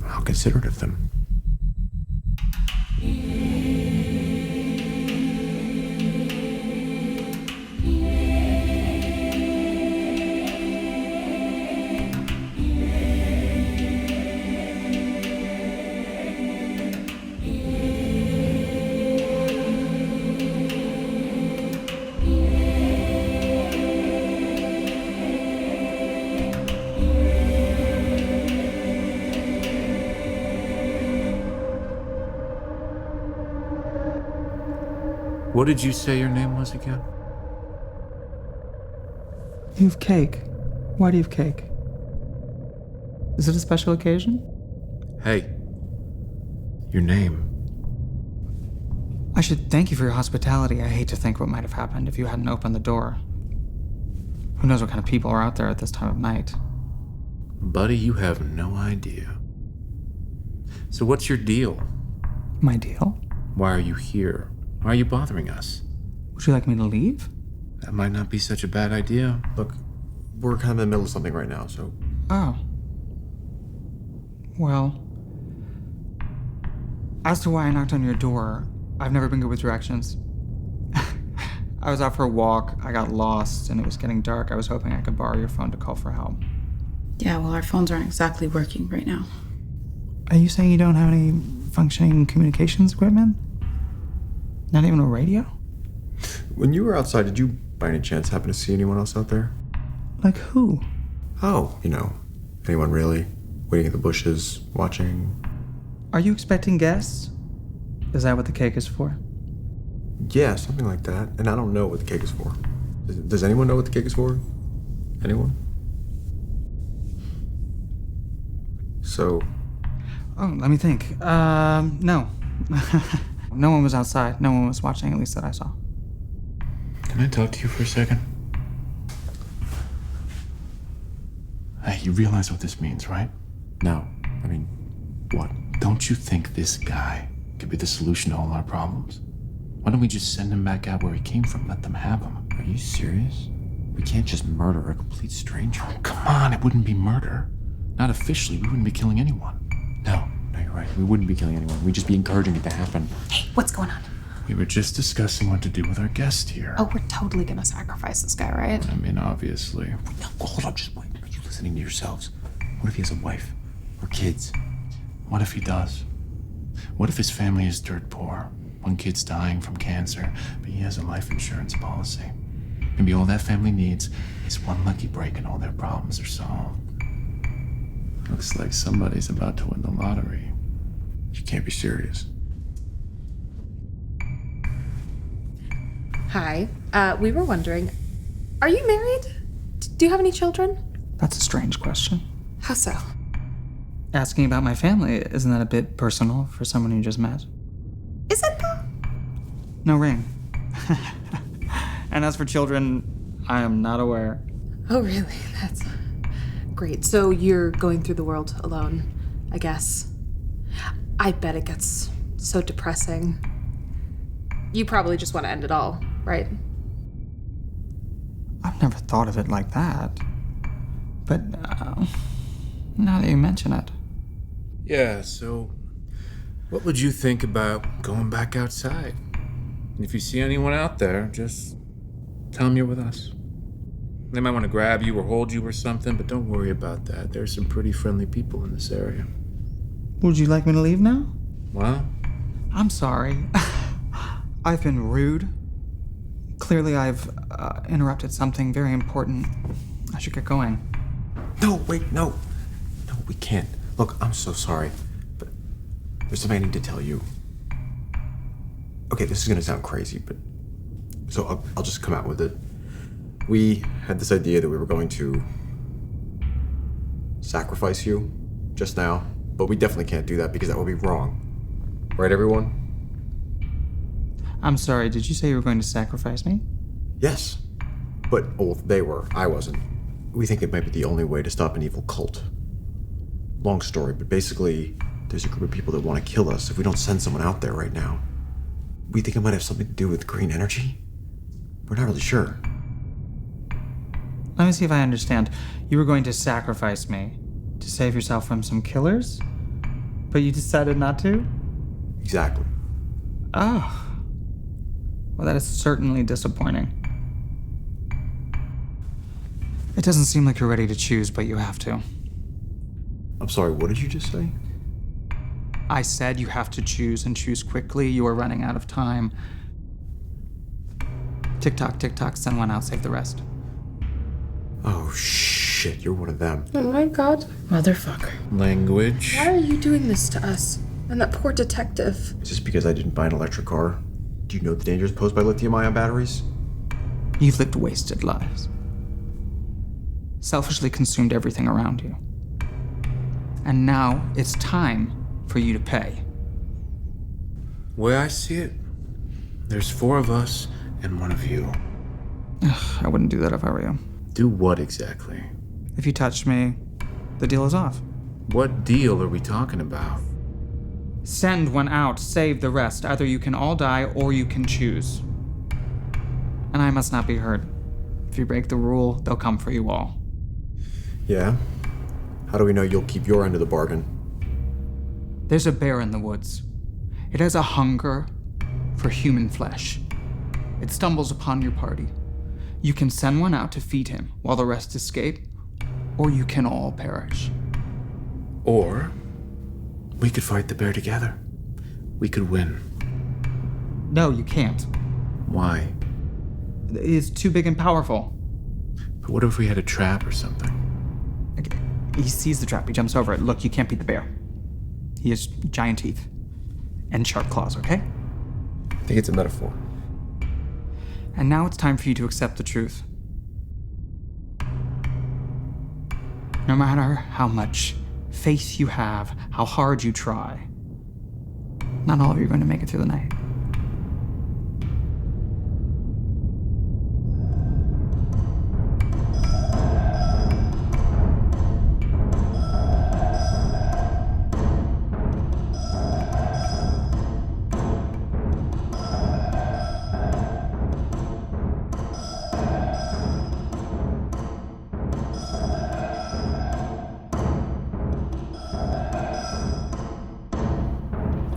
How considerate of them. What did you say your name was again? You have cake. Why do you have cake? Is it a special occasion? Hey, your name. I should thank you for your hospitality. I hate to think what might have happened if you hadn't opened the door. Who knows what kind of people are out there at this time of night? Buddy, you have no idea. So what's your deal? My deal? Why are you here? Why are you bothering us? Would you like me to leave? That might not be such a bad idea. Look, we're kind of in the middle of something right now, so... Oh. Well... As to why I knocked on your door, I've never been good with directions. I was out for a walk, I got lost, and it was getting dark. I was hoping I could borrow your phone to call for help. Yeah, well, our phones aren't exactly working right now. Are you saying you don't have any functioning communications equipment? Not even a radio? When you were outside, did you, by any chance, happen to see anyone else out there? Like who? Oh, anyone really? Waiting in the bushes, watching? Are you expecting guests? Is that what the cake is for? Yeah, something like that. And I don't know what the cake is for. Does anyone know what the cake is for? Anyone? So... Oh, let me think. No. No one was outside. No one was watching, at least that I saw. Can I talk to you for a second? Hey, you realize what this means, right? No. I mean, what? Don't you think this guy could be the solution to all our problems? Why don't we just send him back out where he came from? Let them have him. Are you serious? We can't just murder a complete stranger. Oh, come on, it wouldn't be murder. Not officially, we wouldn't be killing anyone. No, you're right. We wouldn't be killing anyone. We'd just be encouraging it to happen. Hey, what's going on? We were just discussing what to do with our guest here. Oh, we're totally gonna sacrifice this guy, right? I mean, obviously. Hold on, just wait. Are you listening to yourselves? What if he has a wife or kids? What if he does? What if his family is dirt poor? One kid's dying from cancer, but he has a life insurance policy. Maybe all that family needs is one lucky break and all their problems are solved. Looks like somebody's about to win the lottery. You can't be serious. Hi. We were wondering, are you married? Do you have any children? That's a strange question. How so? Asking about my family, isn't that a bit personal for someone you just met? Is it though? No ring. And as for children, I am not aware. Oh, really? That's great. So you're going through the world alone, I guess. I bet it gets so depressing. You probably just want to end it all, right? I've never thought of it like that. But now that you mention it. Yeah, so what would you think about going back outside? And if you see anyone out there, just tell them you're with us. They might want to grab you or hold you or something, but don't worry about that. There's some pretty friendly people in this area. Would you like me to leave now? Well? I'm sorry. I've been rude. Clearly I've interrupted something very important. I should get going. No, wait, no. No, we can't. Look, I'm so sorry, but there's something I need to tell you. Okay, this is gonna sound crazy, but so I'll just come out with it. We had this idea that we were going to sacrifice you just now, but we definitely can't do that because that would be wrong. Right, everyone? I'm sorry, did you say you were going to sacrifice me? Yes. But, oh, they were. I wasn't. We think it might be the only way to stop an evil cult. Long story, but basically, there's a group of people that want to kill us if we don't send someone out there right now. We think it might have something to do with green energy. We're not really sure. Let me see if I understand. You were going to sacrifice me to save yourself from some killers? But you decided not to? Exactly. Oh. Well, that is certainly disappointing. It doesn't seem like you're ready to choose, but you have to. I'm sorry, what did you just say? I said you have to choose and choose quickly. You are running out of time. Tick-tock, tick-tock, send one out, save the rest. Oh, shit, you're one of them. Oh my god. Motherfucker. Language. Why are you doing this to us? And that poor detective. Is this because I didn't buy an electric car? Do you know the dangers posed by lithium-ion batteries? You've lived wasted lives. Selfishly consumed everything around you. And now it's time for you to pay. Way I see it, there's 4 of us and 1 of you. Ugh, I wouldn't do that if I were you. Do what exactly? If you touch me, the deal is off. What deal are we talking about? Send one out, save the rest. Either you can all die or you can choose. And I must not be hurt. If you break the rule, they'll come for you all. Yeah? How do we know you'll keep your end of the bargain? There's a bear in the woods. It has a hunger for human flesh. It stumbles upon your party. You can send one out to feed him while the rest escape, or you can all perish. Or we could fight the bear together. We could win. No, you can't. Why? It's too big and powerful. But what if we had a trap or something? Okay. He sees the trap, he jumps over it. Look, you can't beat the bear. He has giant teeth and sharp claws, okay? I think it's a metaphor. And now it's time for you to accept the truth. No matter how much faith you have, how hard you try, not all of you are going to make it through the night.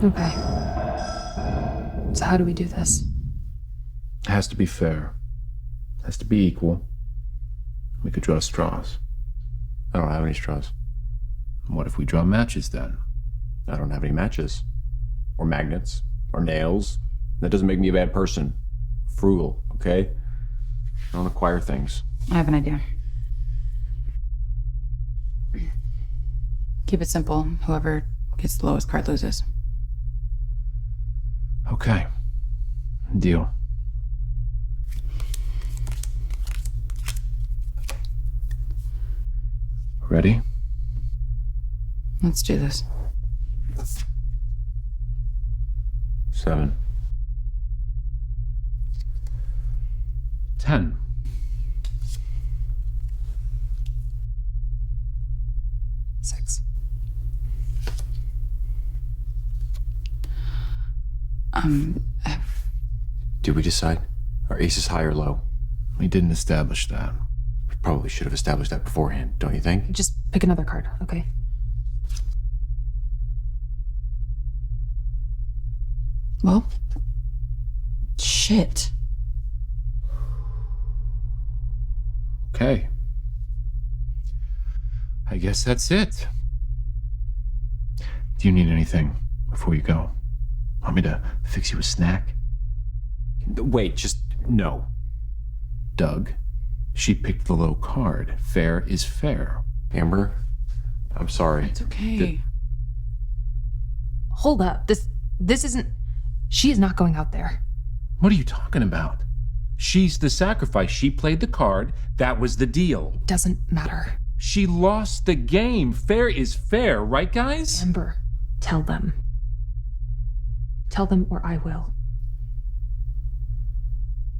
Okay. So how do we do this? It has to be fair. It has to be equal. We could draw straws. I don't have any straws. What if we draw matches then? I don't have any matches. Or magnets. Or nails. That doesn't make me a bad person. Frugal, okay? I don't acquire things. I have an idea. Keep it simple. Whoever gets the lowest card loses. Okay. Deal. Ready? Let's do this. 7. 10. 6. Did we decide? Are aces high or low? We didn't establish that. We probably should have established that beforehand, don't you think? Just pick another card, okay? Well, shit. Okay. I guess that's it. Do you need anything before you go? Want me to fix you a snack? Wait, just no. Doug, she picked the low card. Fair is fair. Amber, I'm sorry. It's okay. Hold up. This isn't... She is not going out there. What are you talking about? She's the sacrifice. She played the card. That was the deal. It doesn't matter. She lost the game. Fair is fair, right, guys? Amber, tell them. Tell them or I will.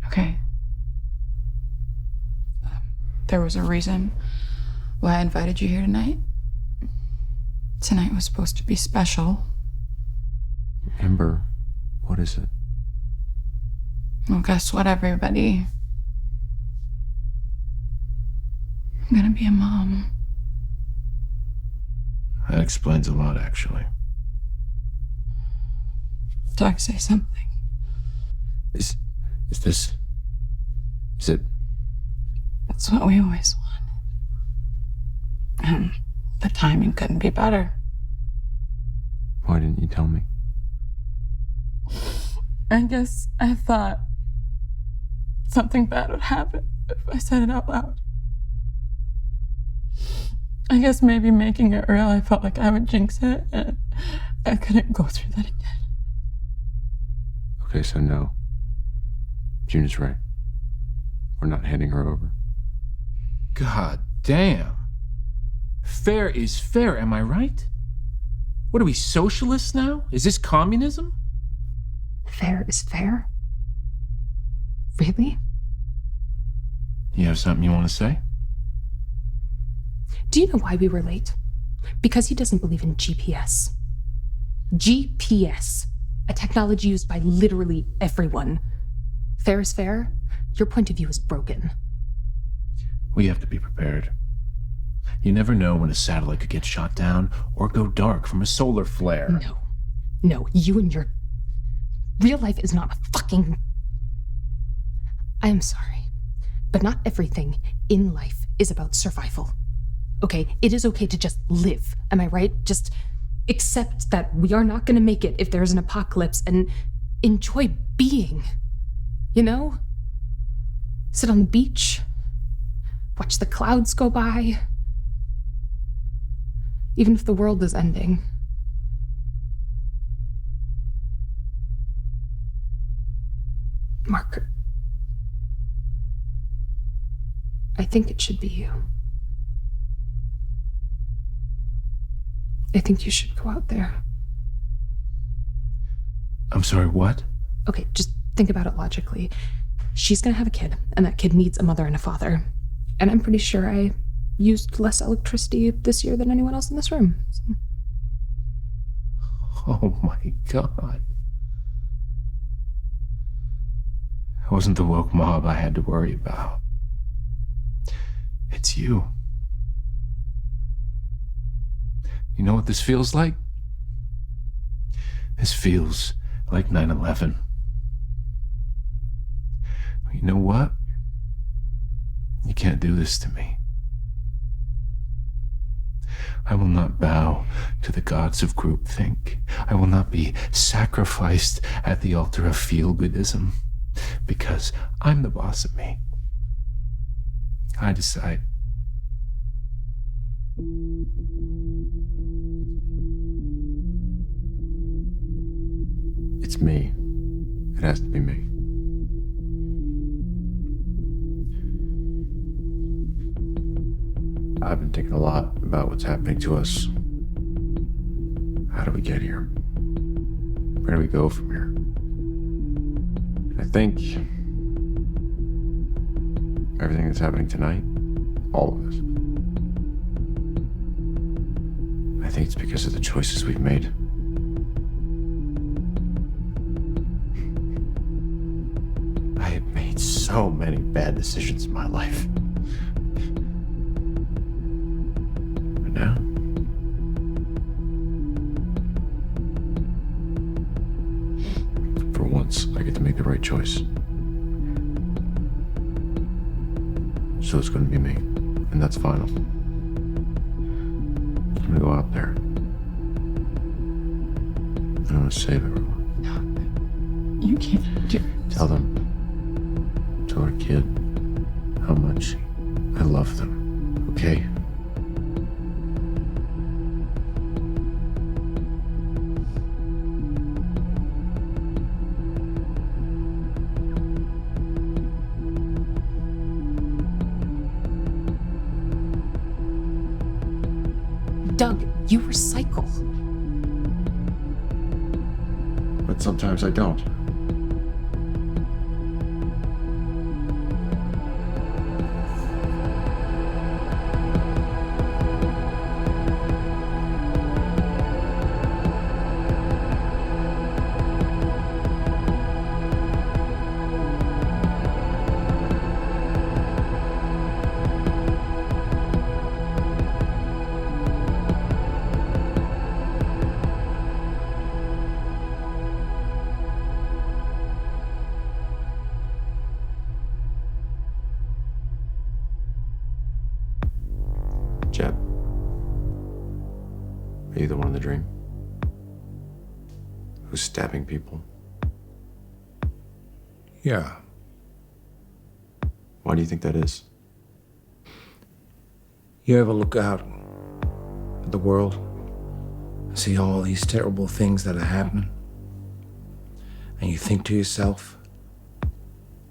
Okay. There was a reason why I invited you here tonight. Tonight was supposed to be special. Amber, what is it? Well, guess what, everybody? I'm gonna be a mom. That explains a lot, actually. Doug, say something. Is it? That's what we always wanted. And the timing couldn't be better. Why didn't you tell me? I guess I thought something bad would happen if I said it out loud. I guess maybe making it real, I felt like I would jinx it, and I couldn't go through that again. Okay, so no. June is right. We're not handing her over. God damn. Fair is fair, am I right? What are we, socialists now? Is this communism? Fair is fair? Really? You have something you want to say? Do you know why we were late? Because he doesn't believe in GPS. GPS, a technology used by literally everyone. Fair is fair? Your point of view is broken. We have to be prepared. You never know when a satellite could get shot down or go dark from a solar flare. No, you and your... Real life is not a fucking... I am sorry, but not everything in life is about survival. Okay, it is okay to just live, am I right? Just accept that we are not gonna make it if there's an apocalypse and enjoy being, you know? Sit on the beach, watch the clouds go by. Even if the world is ending. Mark, I think it should be you. I think you should go out there. I'm sorry, what? Okay, just think about it logically. She's gonna have a kid, and that kid needs a mother and a father. And I'm pretty sure I used less electricity this year than anyone else in this room. So. Oh my God. It wasn't the woke mob I had to worry about. It's you. You know what this feels like? This feels like 9/11. You know what? You can't do this to me. I will not bow to the gods of groupthink. I will not be sacrificed at the altar of feel-goodism, because I'm the boss of me. I decide. It's me. It has to be me. I've been thinking a lot about what's happening to us. How do we get here? Where do we go from here? I think everything that's happening tonight, all of this, I think it's because of the choices we've made. I have made so many bad decisions in my life. But now, for once, I get to make the right choice. So it's going to be me, and that's final. I'm going to go out there. I'm going to save everyone. You can't do. Tell them, tell our kid, how much I love them, okay? Doug, you recycle. But sometimes I don't. Jeb, are you the one in the dream? Who's stabbing people? Yeah. Why do you think that is? You ever look out at the world and see all these terrible things that are happening? And you think to yourself,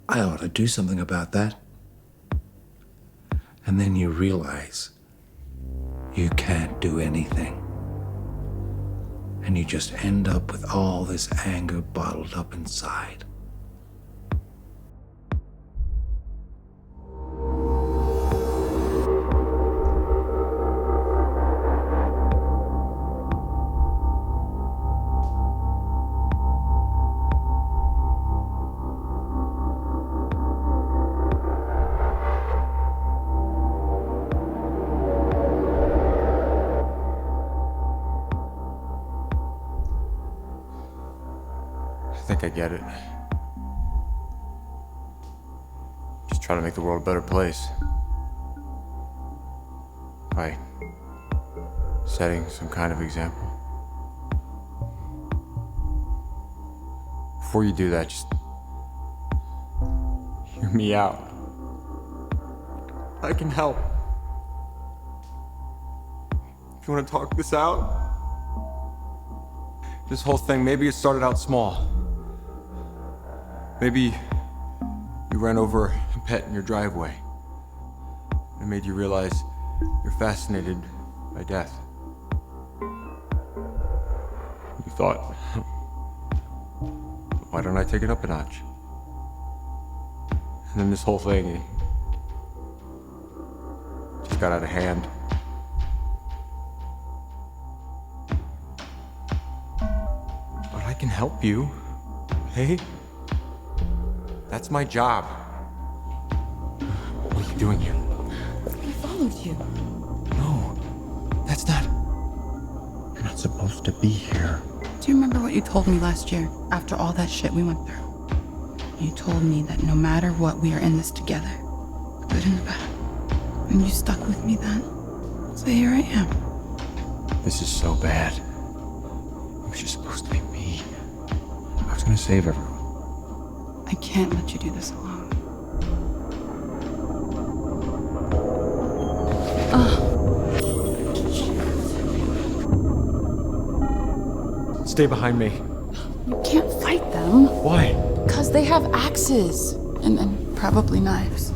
I ought to do something about that. And then you realize you can't do anything. And you just end up with all this anger bottled up inside. I think I get it. Just trying to make the world a better place. By setting some kind of example. Before you do that, just hear me out. I can help. If you want to talk this out, this whole thing, maybe it started out small. Maybe you ran over a pet in your driveway. It made you realize you're fascinated by death. You thought, why don't I take it up a notch? And then this whole thing just got out of hand. But I can help you, okay? That's my job. What are you doing here? I followed you. No, that's not... You're not supposed to be here. Do you remember what you told me last year after all that shit we went through? You told me that no matter what, we are in this together, the good and the bad. And you stuck with me then. So here I am. This is so bad. It was just supposed to be me. I was gonna save everyone. I can't let you do this alone. Stay behind me. You can't fight them. Why? Because they have axes. And probably knives.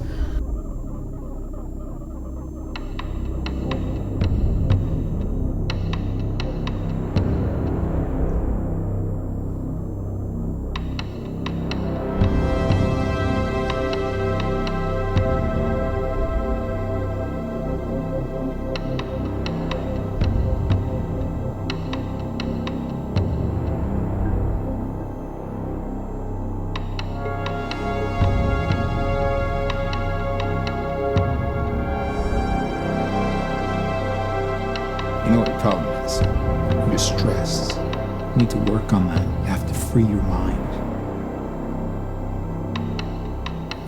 You know what the problem is? You're stressed. You need to work on that. You have to free your mind.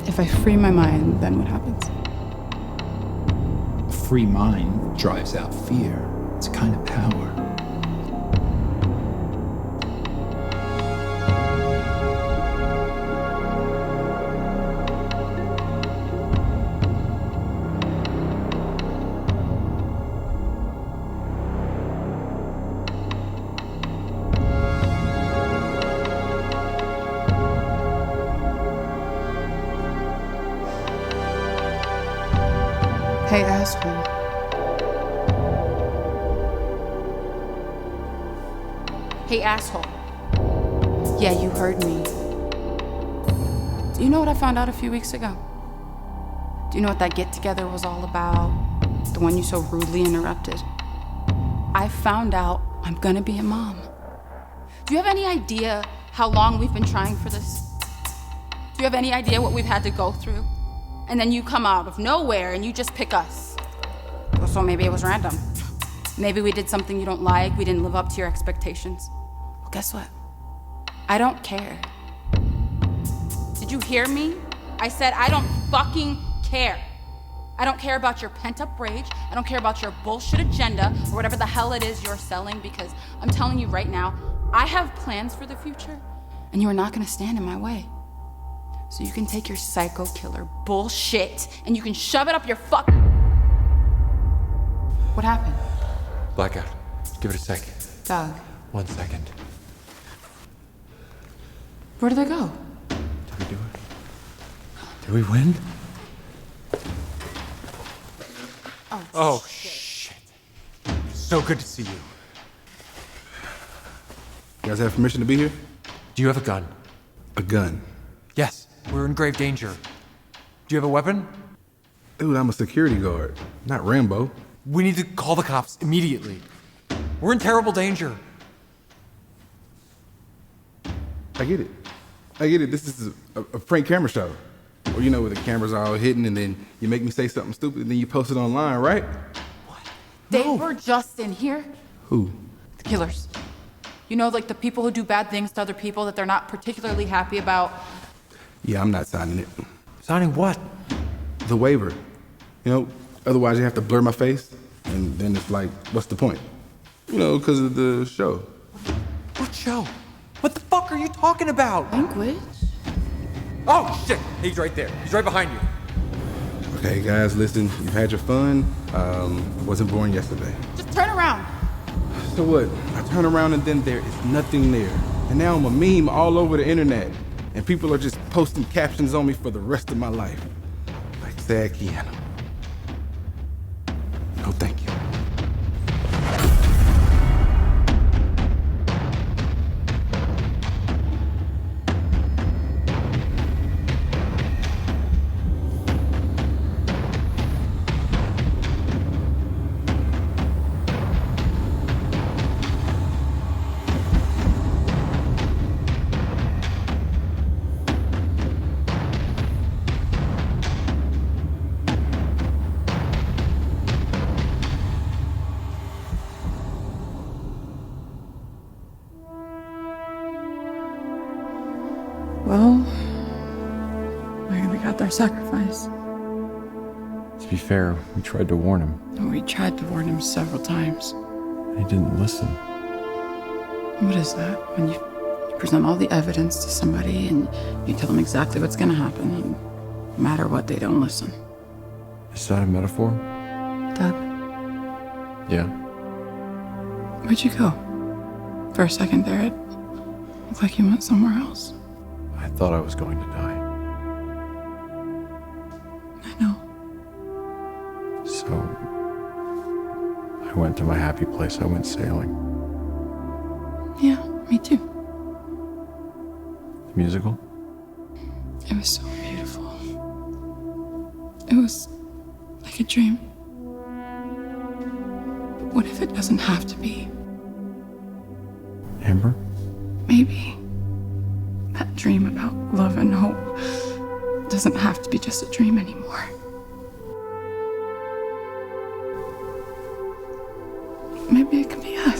If I free my mind, then what happens? A free mind drives out fear. It's a kind of power. Hey, asshole. Hey, asshole. Yeah, you heard me. Do you know what I found out a few weeks ago? Do you know what that get-together was all about? The one you so rudely interrupted? I found out I'm gonna be a mom. Do you have any idea how long we've been trying for this? Do you have any idea what we've had to go through? And then you come out of nowhere and you just pick us. So maybe it was random. Maybe we did something you don't like, we didn't live up to your expectations. Well, guess what? I don't care. Did you hear me? I said I don't fucking care. I don't care about your pent-up rage. I don't care about your bullshit agenda or whatever the hell it is you're selling, because I'm telling you right now, I have plans for the future, and you are not gonna stand in my way. So you can take your psycho killer bullshit and you can shove it up your fuck. What happened? Blackout. Give it a sec. Doug. 1 second. Where did they go? Did we do it? Did we win? Oh, shit. So good to see you. You guys have permission to be here? Do you have a gun? A gun? Yes. We're in grave danger. Do you have a weapon? Dude, I'm a security guard, not Rambo. We need to call the cops immediately. We're in terrible danger. I get it. This is a prank camera show. Or you know, where the cameras are all hidden and then you make me say something stupid and then you post it online, right? What? They were just in here? Who? The killers. You know, like the people who do bad things to other people that they're not particularly happy about. Yeah, I'm not signing it. Signing what? The waiver. You know, otherwise you have to blur my face, and then it's like, what's the point? You know, because of the show. What show? What the fuck are you talking about? Language? Oh, shit! He's right there. He's right behind you. Okay, guys, listen. You've had your fun. Wasn't born yesterday. Just turn around. So what? I turn around and then there is nothing there. And now I'm a meme all over the internet. And people are just posting captions on me for the rest of my life. Like sad Keanu. No, thank you. Well, we got their sacrifice. To be fair, we tried to warn him. We tried to warn him several times. He didn't listen. What is that? When you present all the evidence to somebody and you tell them exactly what's going to happen, and no matter what, they don't listen. Is that a metaphor? Doug, Yeah. where'd you go? For a second there, it looked like you went somewhere else. I thought I was going to die. I know. So I went to my happy place. I went sailing. Yeah, me too. The musical? It was so beautiful. It was like a dream. But what if it doesn't have to be? Amber? Maybe that dream about love and hope doesn't have to be just a dream anymore. Maybe it can be us.